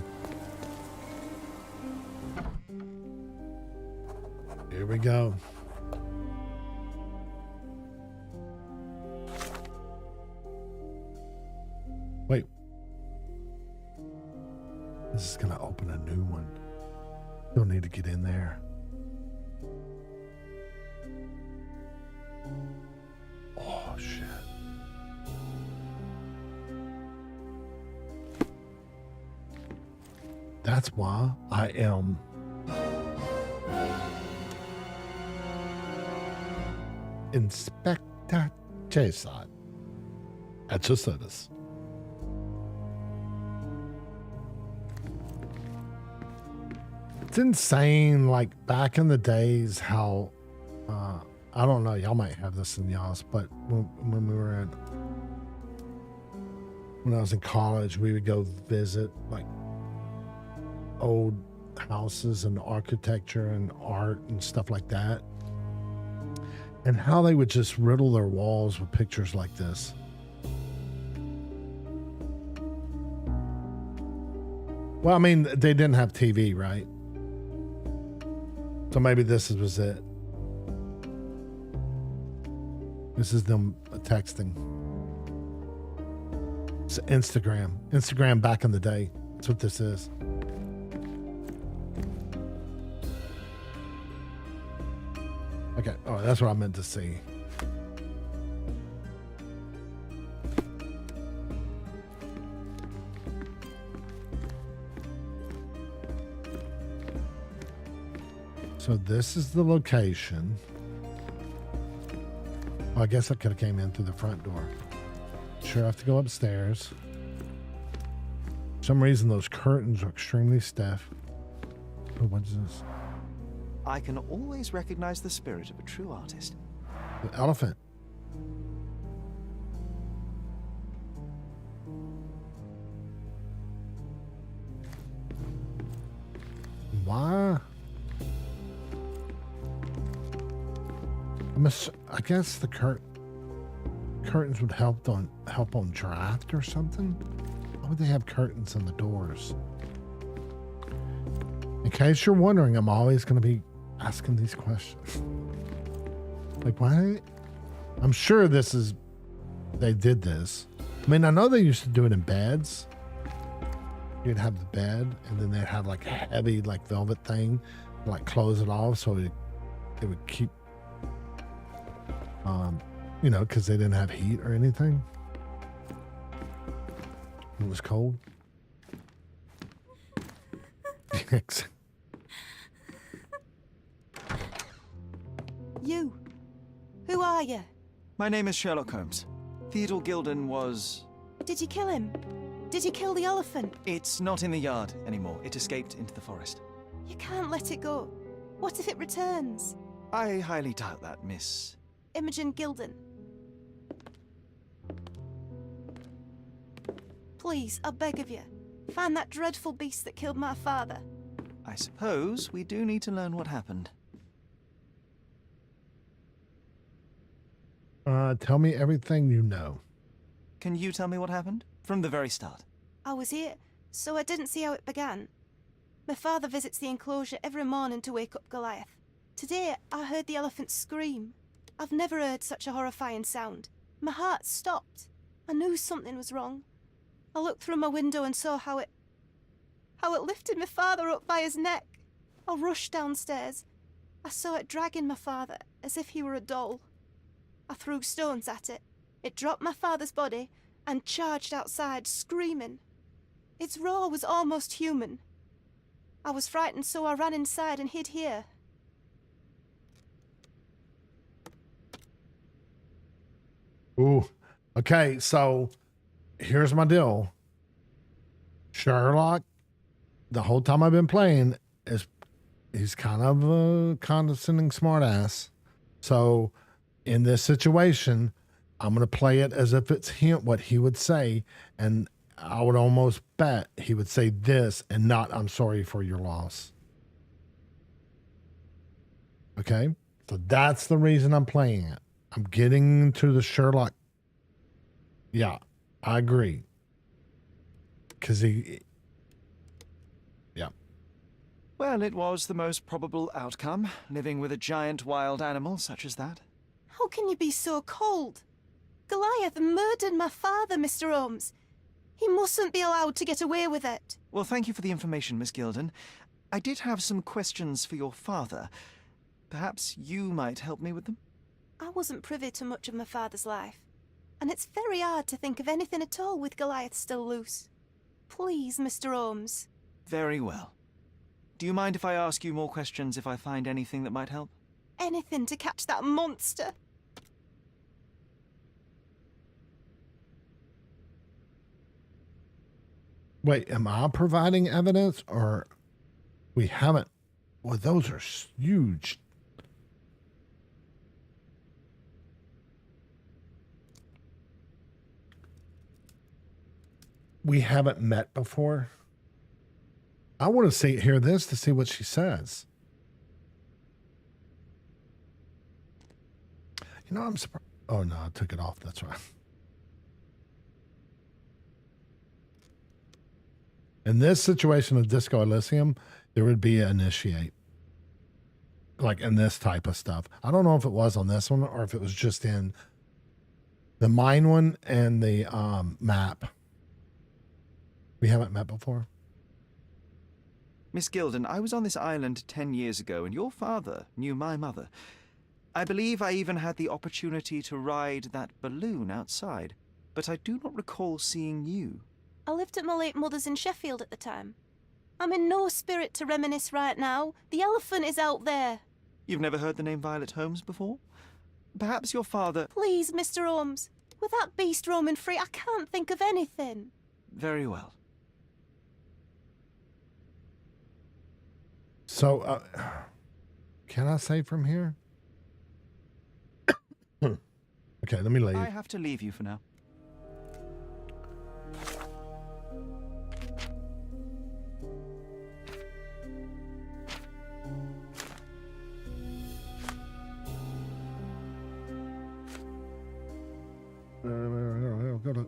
Here we go. Wait. This is gonna open a new one. Don't need to get in there. Oh, shit. That's why I am Inspector Jason at your service. It's insane, like back in the days, how I don't know, y'all might have this in y'all's, but when we were when I was in college, we would go visit like old houses and architecture and art and stuff like that, and how they would just riddle their walls with pictures like this. Well, I mean, they didn't have TV, right? So maybe this was it. This is them texting. It's Instagram back in the day. That's what this is. Okay, oh, that's what I meant to see. So this is the location. Well, I guess I could have came in through the front door. Sure, I have to go upstairs. For some reason, those curtains are extremely stiff. Oh, what is this? I can always recognize the spirit of a true artist. The elephant. Why? I guess the curtains would help on draft or something. Why would they have curtains in the doors? In case you're wondering, I'm always going to be asking these questions. Like, why? I'm sure they did this. I mean, I know they used to do it in beds. you'd have the bed, and then they'd have like a heavy like velvet thing, like close it off so it would keep, you know, because they didn't have heat or anything. It was cold. You. Who are you? My name is Sherlock Holmes. Theodore Gilden was... Did you kill him? Did you kill the elephant? It's not in the yard anymore. It escaped into the forest. You can't let it go. What if it returns? I highly doubt that, Miss... Imogen Gilden. Please, I beg of you, find that dreadful beast that killed my father. I suppose we do need to learn what happened. Tell me everything you know. Can you tell me what happened? From the very start. I was here, so I didn't see how it began. My father visits the enclosure every morning to wake up Goliath. Today, I heard the elephant scream. I've never heard such a horrifying sound. My heart stopped. I knew something was wrong. I looked through my window and saw how it lifted my father up by his neck. I rushed downstairs. I saw it dragging my father as if he were a doll. I threw stones at it. It dropped my father's body and charged outside, screaming. Its roar was almost human. I was frightened, so I ran inside and hid here. Ooh. Okay, so here's my deal. Sherlock, the whole time I've been playing, he's kind of a condescending smartass. So in this situation, I'm going to play it as if it's him, what he would say, and I would almost bet he would say this and not, "I'm sorry for your loss." Okay? So that's the reason I'm playing it. I'm getting into the Sherlock. Yeah, I agree. Because yeah. Well, it was the most probable outcome, living with a giant wild animal such as that. How can you be so cold? Goliath murdered my father, Mr. Holmes. He mustn't be allowed to get away with it. Well, thank you for the information, Miss Gilden. I did have some questions for your father. Perhaps you might help me with them? I wasn't privy to much of my father's life, and it's very hard to think of anything at all with Goliath still loose. Please, Mr. Holmes. Very well. Do you mind if I ask you more questions if I find anything that might help? Anything to catch that monster. Wait, am I providing evidence or we haven't? Well, those are huge. We haven't met before. I want to hear this to see what she says. You know, I'm surprised. Oh, no, I took it off. That's right. In this situation of Disco Elysium, there would be an initiate. Like in this type of stuff. I don't know if it was on this one or if it was just in the mine one and the map. We haven't met before. Miss Gilden, I was on this island 10 years ago, and your father knew my mother. I believe I even had the opportunity to ride that balloon outside, but I do not recall seeing you. I lived at my late mother's in Sheffield at the time. I'm in no spirit to reminisce right now. The elephant is out there. You've never heard the name Violet Holmes before? Perhaps your father... Please, Mr. Holmes. With that beast roaming free, I can't think of anything. Very well. So, can I say from here? Okay, let me leave. I have to leave you for now. Go to...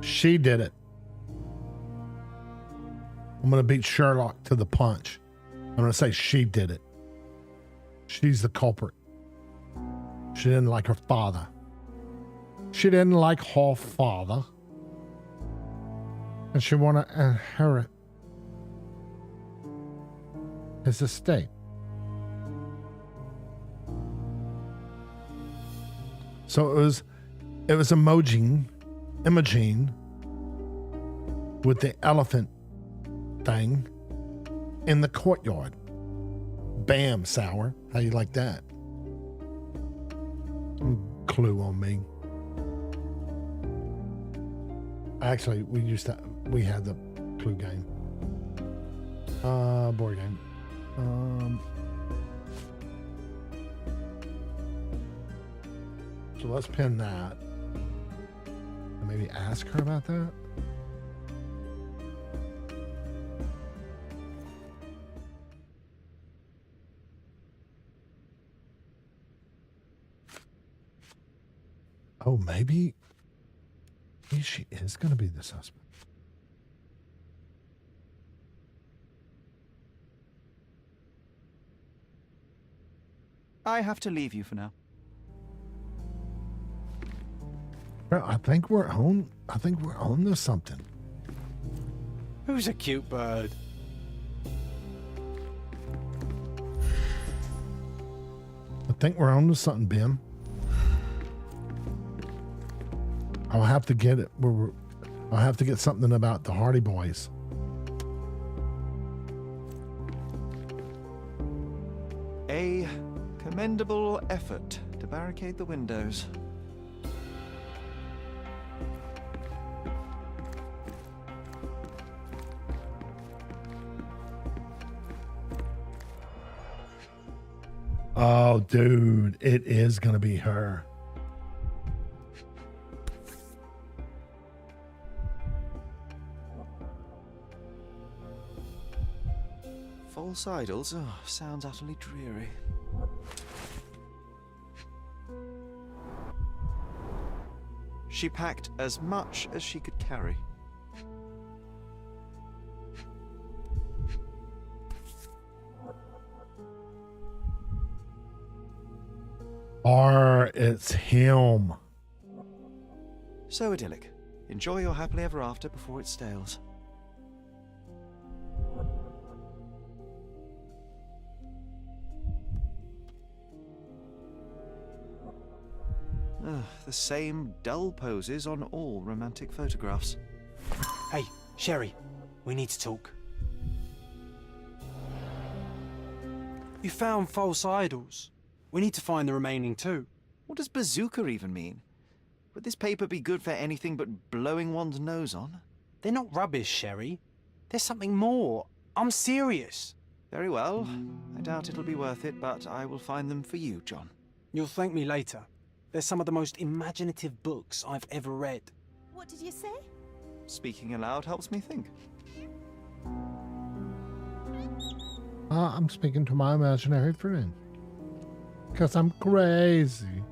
She did it. I'm going to beat Sherlock to the punch. I'm going to say she did it. She's the culprit. She didn't like her father. She didn't like her father. And she want to inherit his estate. So it was Imogen with the elephant thing in the courtyard. Bam, Sour. How you like that? Clue on me. Actually, we had the Clue game. Board game. So let's pin that. And maybe ask her about that. Oh, maybe she is going to be the suspect. I have to leave you for now. Well, I think we're on to something. Who's a cute bird? I think we're on to something, Bim. I'll have to get it. I'll have to get something about the Hardy Boys. A commendable effort to barricade the windows. Oh, dude, it is going to be her. False idols? Oh, sounds utterly dreary. She packed as much as she could carry. Or it's him. So idyllic. Enjoy your happily ever after before it stales. The same dull poses on all romantic photographs. Hey, Sherry, we need to talk. You found false idols. We need to find the remaining two. What does bazooka even mean? Would this paper be good for anything but blowing one's nose on? They're not rubbish, Sherry. There's something more. I'm serious. Very well. I doubt it'll be worth it, but I will find them for you, John. You'll thank me later. They're some of the most imaginative books I've ever read. What did you say? Speaking aloud helps me think. I'm speaking to my imaginary friend. Because I'm crazy.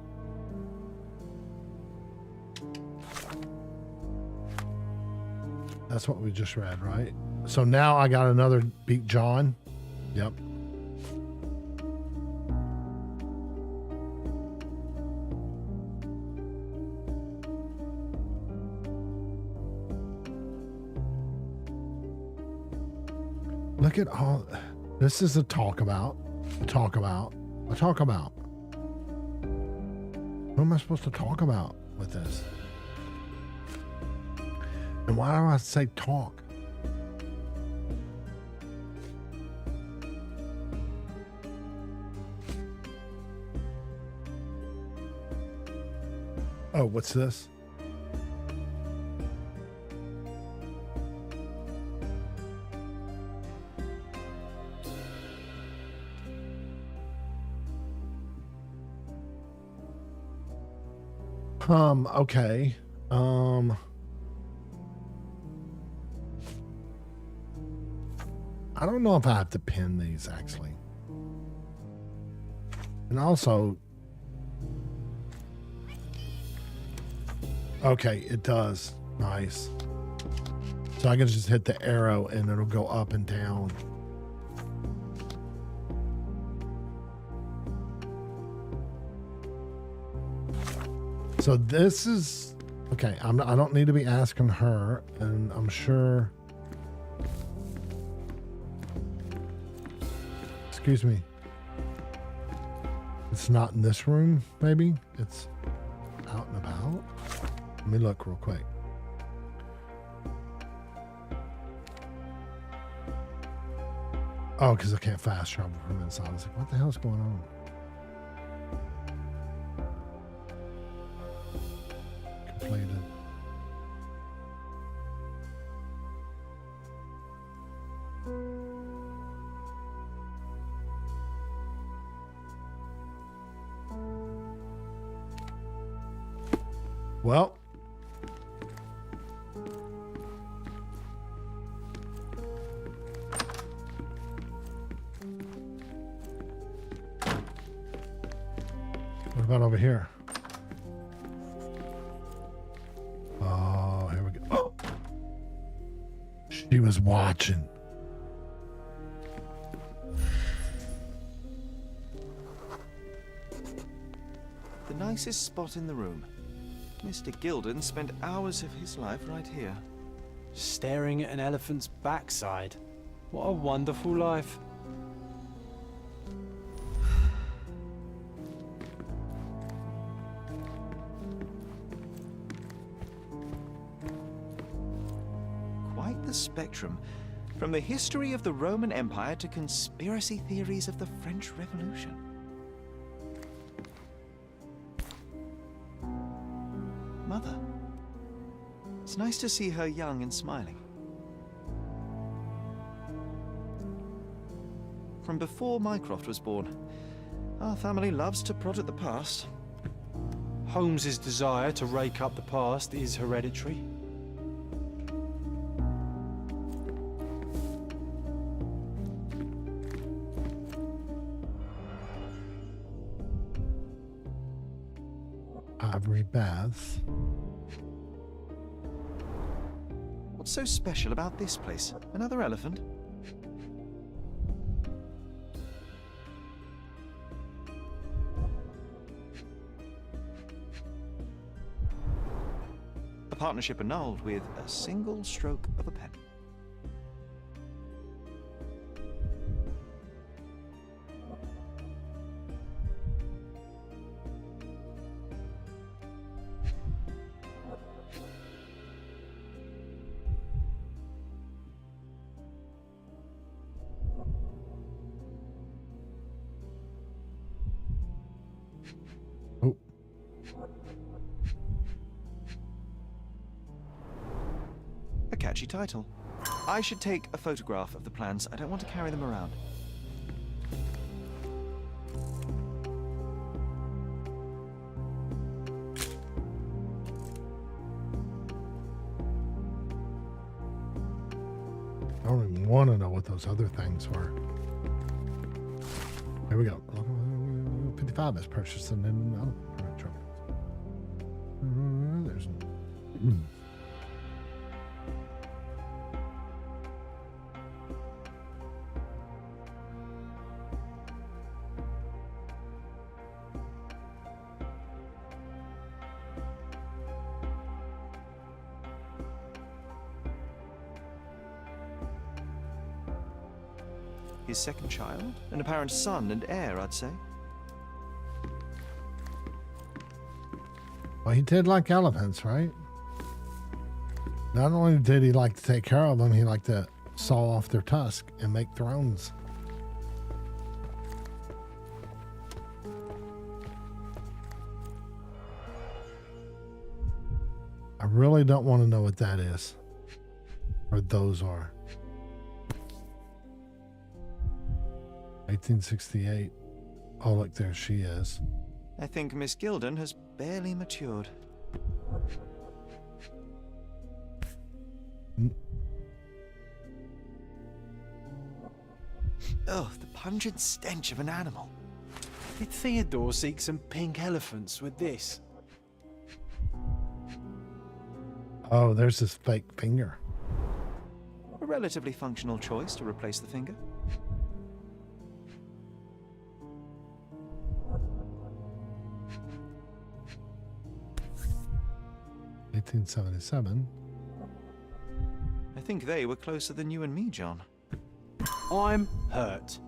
That's what we just read, right? So now I got another beat John. Yep. Look at all this is a talk about. Who am I supposed to talk about with this? And why do I say talk? Oh, what's this? Okay. I don't know if I have to pin these actually. And also, okay, it does. Nice. So I can just hit the arrow and it'll go up and down. So this is okay. I don't need to be asking her, and I'm sure. Excuse me. It's not in this room. Maybe it's out and about. Let me look real quick. Oh, because I can't fast travel from inside. I was like, what the hell's going on? Completed. Well. What about over here? Oh, here we go. Oh. She was watching. The nicest spot in the room. Mr. Gilden spent hours of his life right here. Staring at an elephant's backside. What a wonderful life. Quite the spectrum. From the history of the Roman Empire to conspiracy theories of the French Revolution. Mother. It's nice to see her young and smiling. From before Mycroft was born, our family loves to prod at the past. Holmes's desire to rake up the past is hereditary. Ivory baths. What's so special about this place? Another elephant? A partnership annulled with a single stroke of a pen. Catchy title. I should take a photograph of the plans. I don't want to carry them around. I don't even want to know what those other things were. Here we go. 55 is purchased and then there's his second child? An apparent son and heir, I'd say. Well, he did like elephants, right? Not only did he like to take care of them, he liked to saw off their tusk and make thrones. I really don't want to know what that is. Or those are. 1868. Oh, look, there she is. I think Miss Gilden has barely matured. Oh, the pungent stench of an animal. Did Theodore seek some pink elephants with this? Oh, there's this fake finger. relatively functional choice to replace the finger. $1877. I think they were closer than you and me, John. I'm hurt.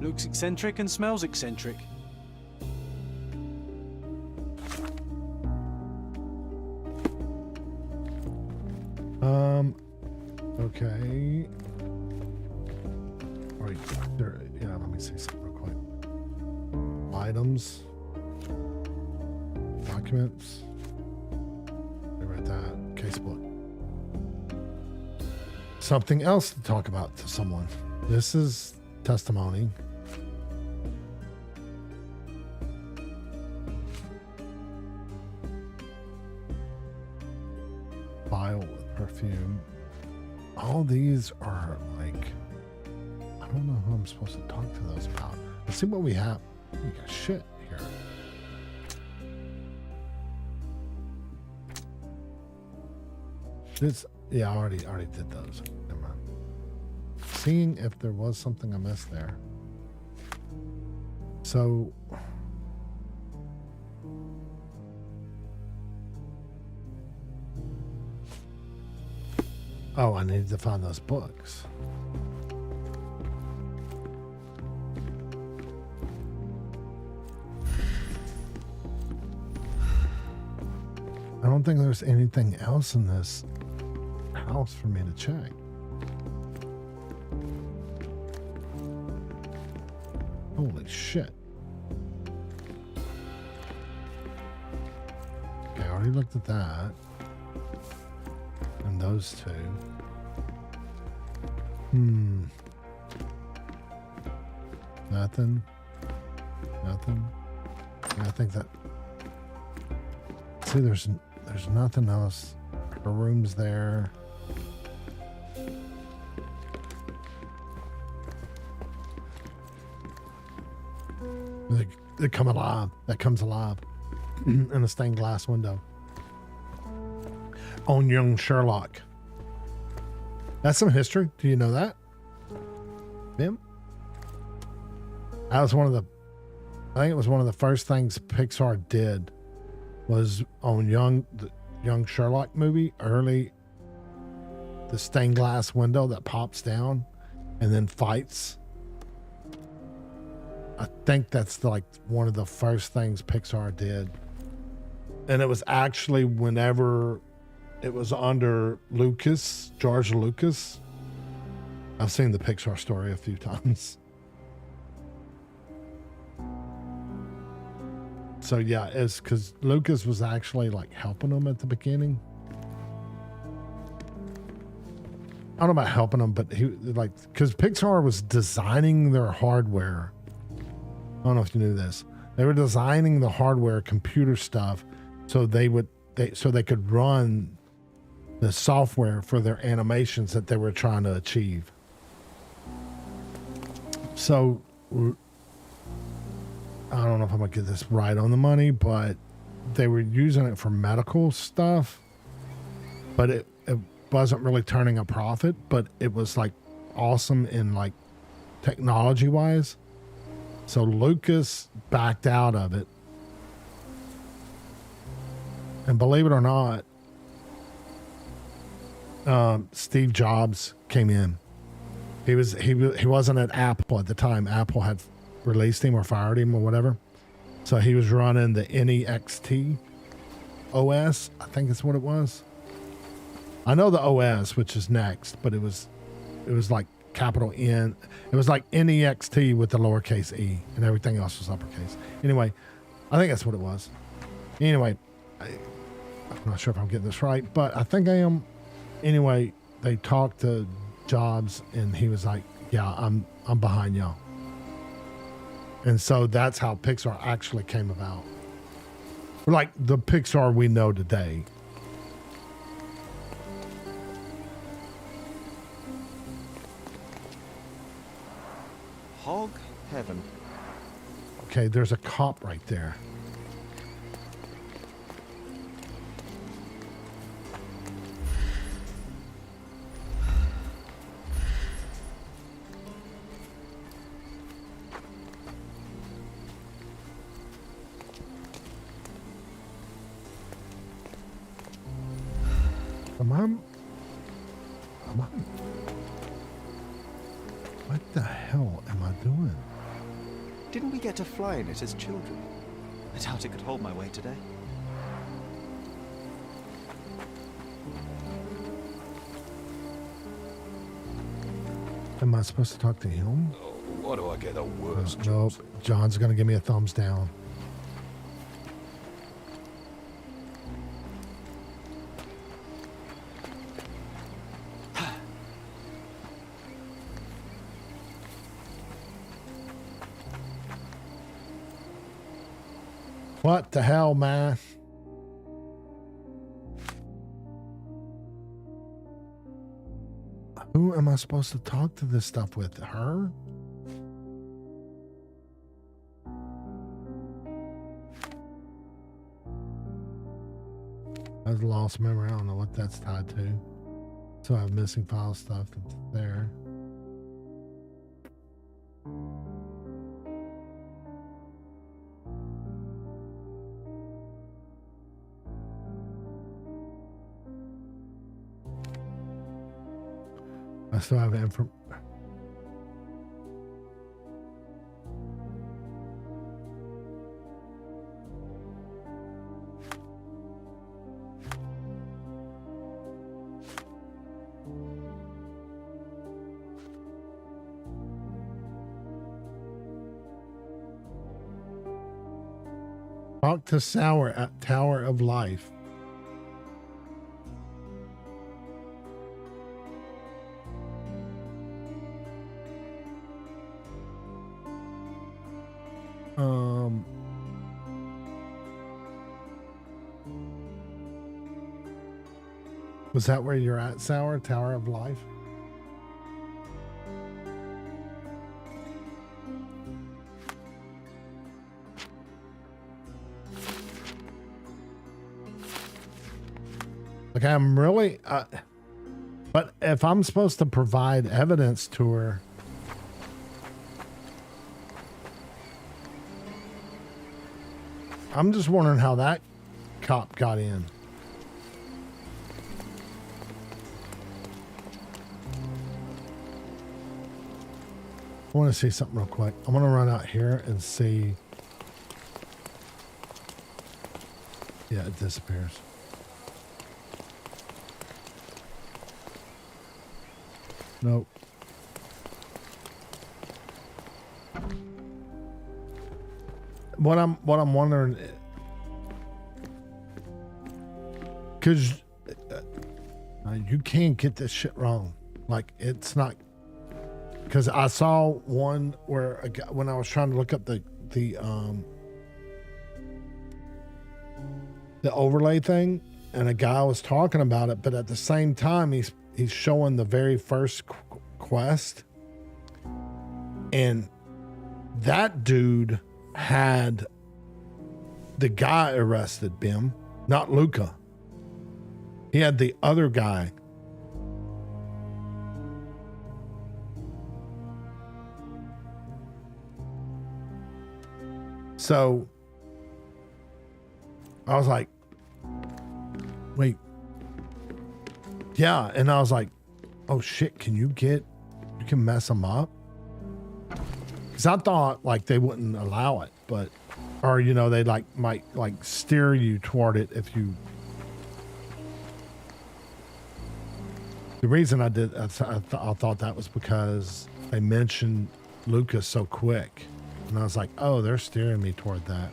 Looks eccentric and smells eccentric. Okay. Right there. Yeah, let me see something real quick. Items. Documents. I read that. Casebook. Something else to talk about to someone. This is testimony. Vial with perfume. All these are like, I don't know who I'm supposed to talk to those about. Let's see what we have. We got shit here. This, yeah, I already did those. Never mind. Seeing if there was something I missed there. So, oh, I needed to find those books. I don't think there's anything else in this house for me to check. Holy shit. Okay, I already looked at that. And those two. Nothing. Nothing. Yeah, I think that. See, there's nothing else. Her room's there. They come alive. That comes alive in a stained glass window. On young Sherlock. That's some history. Do you know that? Bim? That was one of the, I think it was one of the first things Pixar did was on the young Sherlock movie, early, the stained glass window that pops down and then fights. I think that's like one of the first things Pixar did. And it was actually whenever it was under Lucas, George Lucas. I've seen the Pixar story a few times. So yeah, it's because Lucas was actually like helping them at the beginning. I don't know about helping them, but he like, because Pixar was designing their hardware. I don't know if you knew this. They were designing the hardware, computer stuff, so they could run the software for their animations that they were trying to achieve. So I don't know if I'm gonna get this right on the money, but they were using it for medical stuff, but it wasn't really turning a profit, but it was like awesome in like technology wise. So Lucas backed out of it. And believe it or not, Steve Jobs came in. He wasn't at Apple at the time. Apple had released him or fired him or whatever. So he was running the NEXT OS, I think is what it was. I know the OS, which is next, but it was like capital N. It was like NEXT with the lowercase e, and everything else was uppercase. Anyway, I think that's what it was. Anyway, I'm not sure if I'm getting this right, but I think I am. Anyway, they talked to Jobs, and he was like, "Yeah, I'm behind y'all." And so that's how Pixar actually came about. Like the Pixar we know today. Fog heaven. Okay, there's a cop right there. What the hell am I doing? Didn't we get to fly in it as children? I doubt it could hold my weight today. Am I supposed to talk to him? Oh, why do I get the worst Nope. jobs? John's gonna give me a thumbs down. What the hell, man? Who am I supposed to talk to this stuff with? Her? I've lost memory. I don't know what that's tied to. So I have missing file stuff that's there. I still have information. Talk to Sour at Tower of Life. Was that where you're at, Sour? Tower of Life? Like, I'm really... but if I'm supposed to provide evidence to her... I'm just wondering how that cop got in. I want to see something real quick. I'm going to run out here and see. Yeah, it disappears. Nope. What I'm wondering, because you can't get this shit wrong. Like, it's not. Because I saw one where a guy, when I was trying to look up the overlay thing, and a guy was talking about it, but at the same time he's showing the very first quest, and that dude had the guy arrested, Bim, not Luca. He had the other guy. So I was like, wait. Yeah. And I was like, oh shit, you can mess them up? Because I thought like they wouldn't allow it, but, or, you know, they might steer you toward it if you. The reason I did, I thought that was because they mentioned Lucas so quick. And I was like, oh, they're steering me toward that.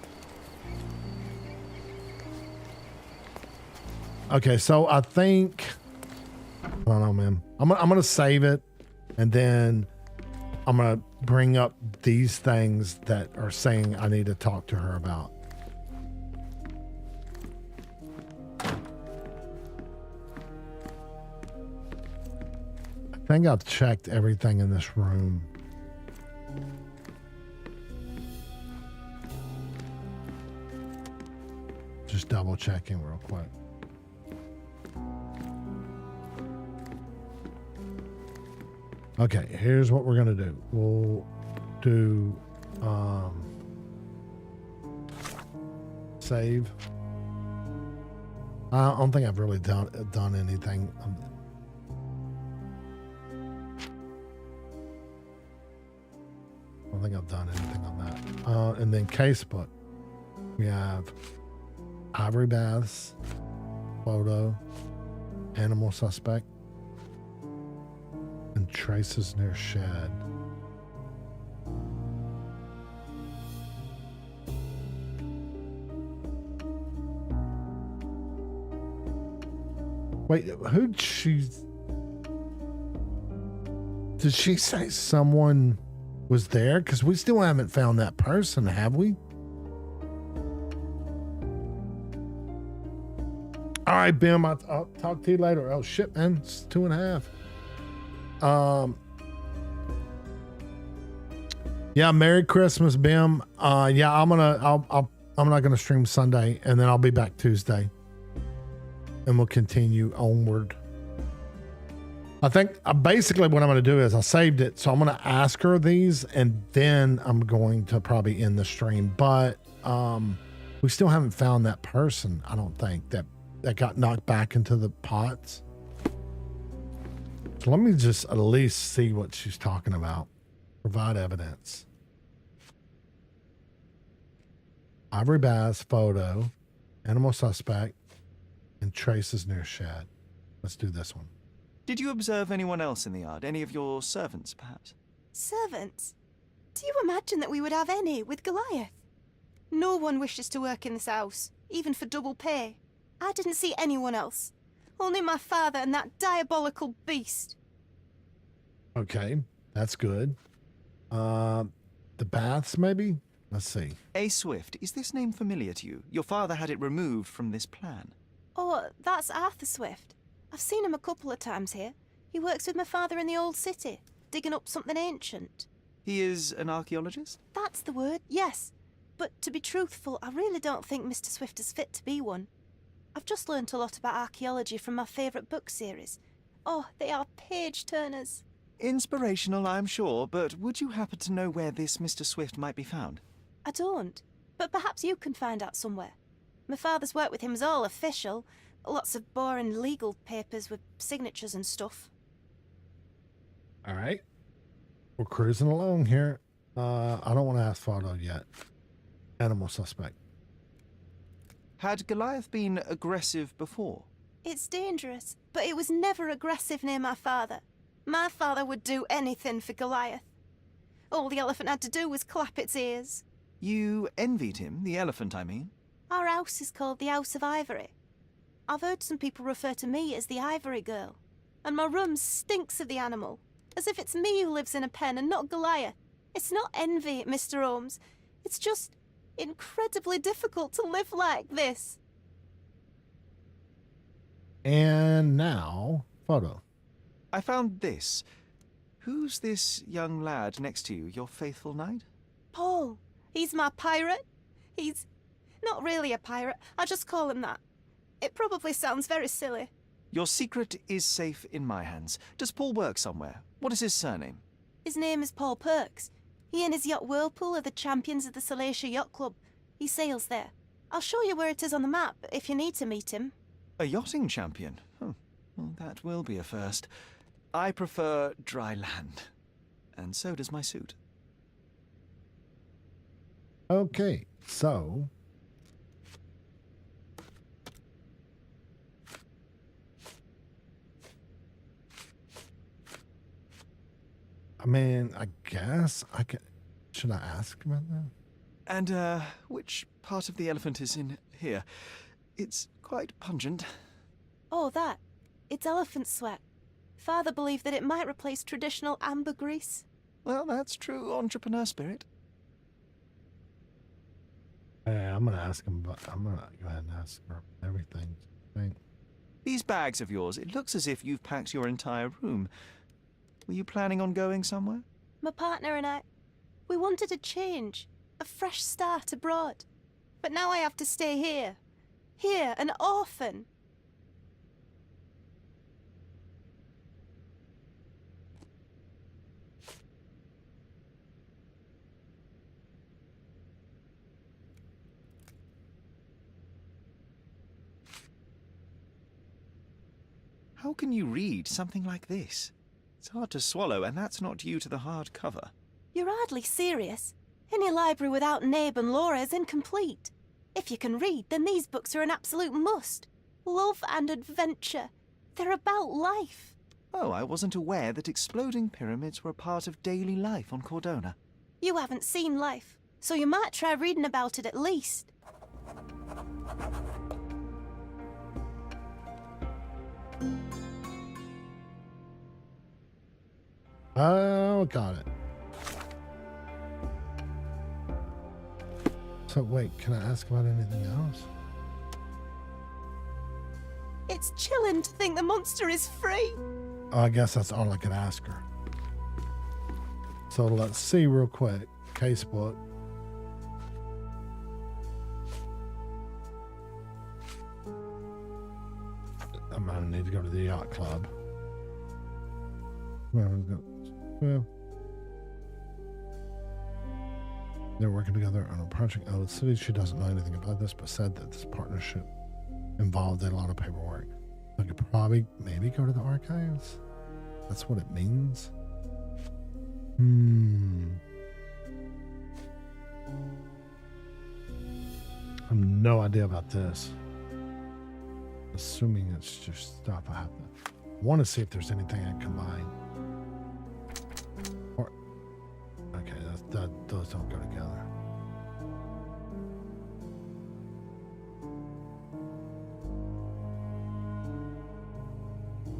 Okay, so I think, I don't know, man. I'm going to save it, and then I'm going to bring up these things that are saying I need to talk to her about. I think I've checked everything in this room. just double checking real quick. Okay, here's what we're gonna do. We'll do save. I don't think I've really done anything. I don't think I've done anything on that. And then casebook. We have ivory baths, photo, animal suspect, and traces near shed. Wait, who'd she... Did she say someone was there? Because we still haven't found that person, have we? All right, Bim, I'll talk to you later. Oh, shit, man. It's 2.5. Yeah, Merry Christmas, Bim. Yeah, I'm not gonna stream Sunday, and then I'll be back Tuesday. And we'll continue onward. I think basically what I'm going to do is I saved it. So I'm going to ask her these and then I'm going to probably end the stream. But we still haven't found that person, I don't think, that got knocked back into the pots. So let me just at least see what she's talking about. Provide evidence. Ivory baths, photo, animal suspect, and traces near shed. Let's do this one. Did you observe anyone else in the yard? Any of your servants, perhaps? Servants? Do you imagine that we would have any with Goliath? No one wishes to work in this house, even for double pay. I didn't see anyone else. Only my father and that diabolical beast. Okay, that's good. The baths, maybe? Let's see. A. Swift, is this name familiar to you? Your father had it removed from this plan. Oh, that's Arthur Swift. I've seen him a couple of times here. He works with my father in the old city, digging up something ancient. He is an archaeologist? That's the word, yes. But to be truthful, I really don't think Mr. Swift is fit to be one. I've just learnt a lot about archaeology from my favourite book series. Oh, they are page-turners. Inspirational, I'm sure, but would you happen to know where this Mr. Swift might be found? I don't, but perhaps you can find out somewhere. My father's work with him is all official. Lots of boring legal papers with signatures and stuff. All right. We're cruising along here. I don't want to ask Fardo yet. Animal suspect. Had Goliath been aggressive before? It's dangerous, but it was never aggressive near my father. My father would do anything for Goliath. All the elephant had to do was clap its ears. You envied him, the elephant, I mean? Our house is called the House of Ivory. I've heard some people refer to me as the Ivory Girl, and my room stinks of the animal, as if it's me who lives in a pen and not Goliath. It's not envy, Mr. Holmes. It's just incredibly difficult to live like this. And now, photo. I found this. Who's this young lad next to you, your faithful knight? Paul. He's my pirate. He's not really a pirate. I just call him that. It probably sounds very silly. Your secret is safe in my hands. Does Paul work somewhere? What is his surname? His name is Paul Perks. He and his yacht Whirlpool are the champions of the Salacia Yacht Club. He sails there. I'll show you where it is on the map if you need to meet him. A yachting champion? Well, that will be a first. I prefer dry land. And so does my suit. Okay, so... I mean, I guess I can... Should I ask about that? And, which part of the elephant is in here? It's quite pungent. Oh, that. It's elephant sweat. Father believed that it might replace traditional ambergris. Well, that's true entrepreneur spirit. Yeah, I'm going to ask him, but I'm going to go ahead and ask for everything. These bags of yours, it looks as if you've packed your entire room. Were you planning on going somewhere? My partner and I, we wanted a change, a fresh start abroad. But now I have to stay here. Here, an orphan. How can you read something like this? It's hard to swallow, and that's not due to the hard cover. You're hardly serious. Any library without Nabe and Laura is incomplete. If you can read, then these books are an absolute must. Love and adventure. They're about life. Oh, I wasn't aware that exploding pyramids were a part of daily life on Cordona. You haven't seen life, so you might try reading about it at least. Oh, got it. So wait, can I ask about anything else? It's chilling to think the monster is free. Oh, I guess that's all I could ask her. So let's see real quick. Casebook. I might need to go to the yacht club. Well, they're working together on a project out of the city. She doesn't know anything about this, but said that this partnership involved in a lot of paperwork. I could probably maybe go to the archives. That's what it means. I have no idea about this. Assuming it's just stuff I have to want to see if there's anything I can combine. Or okay, those don't go together.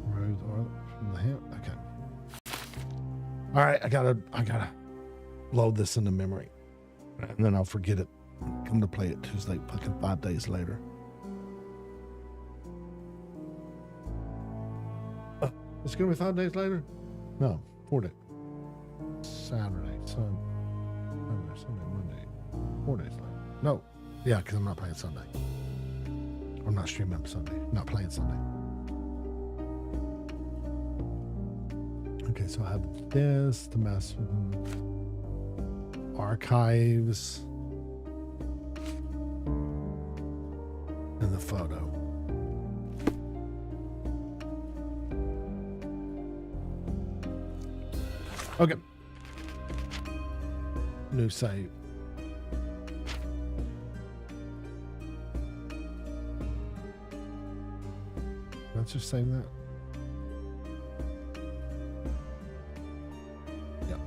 Rose oil from the hemp. Okay. All right, I gotta load this into memory, and then I'll forget it. Come to play it Tuesday, fucking 5 days later. It's gonna be 5 days later? No, 4 days. Saturday, Sunday, Monday. 4 days later. No, yeah, because I'm not playing Sunday. I'm not streaming up Sunday. Not playing Sunday. Okay, so I have this, the mess archives, and the photo. Okay. New save. Let's just save that. Yep.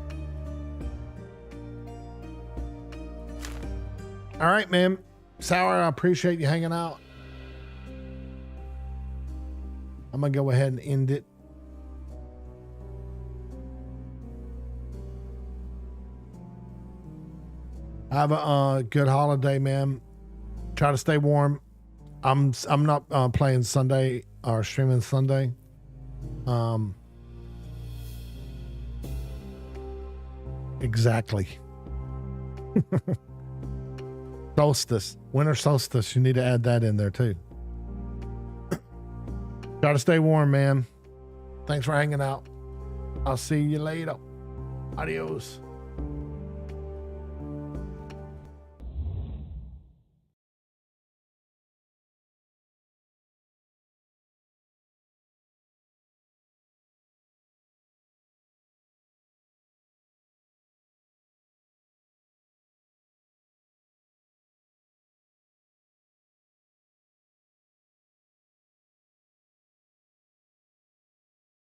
All right, man. Sour, I appreciate you hanging out. I'm going to go ahead and end it. Have a good holiday, man. Try to stay warm. I'm not playing Sunday or streaming Sunday. Exactly. Solstice, winter solstice. You need to add that in there too. Try to stay warm, man. Thanks for hanging out. I'll see you later. Adios.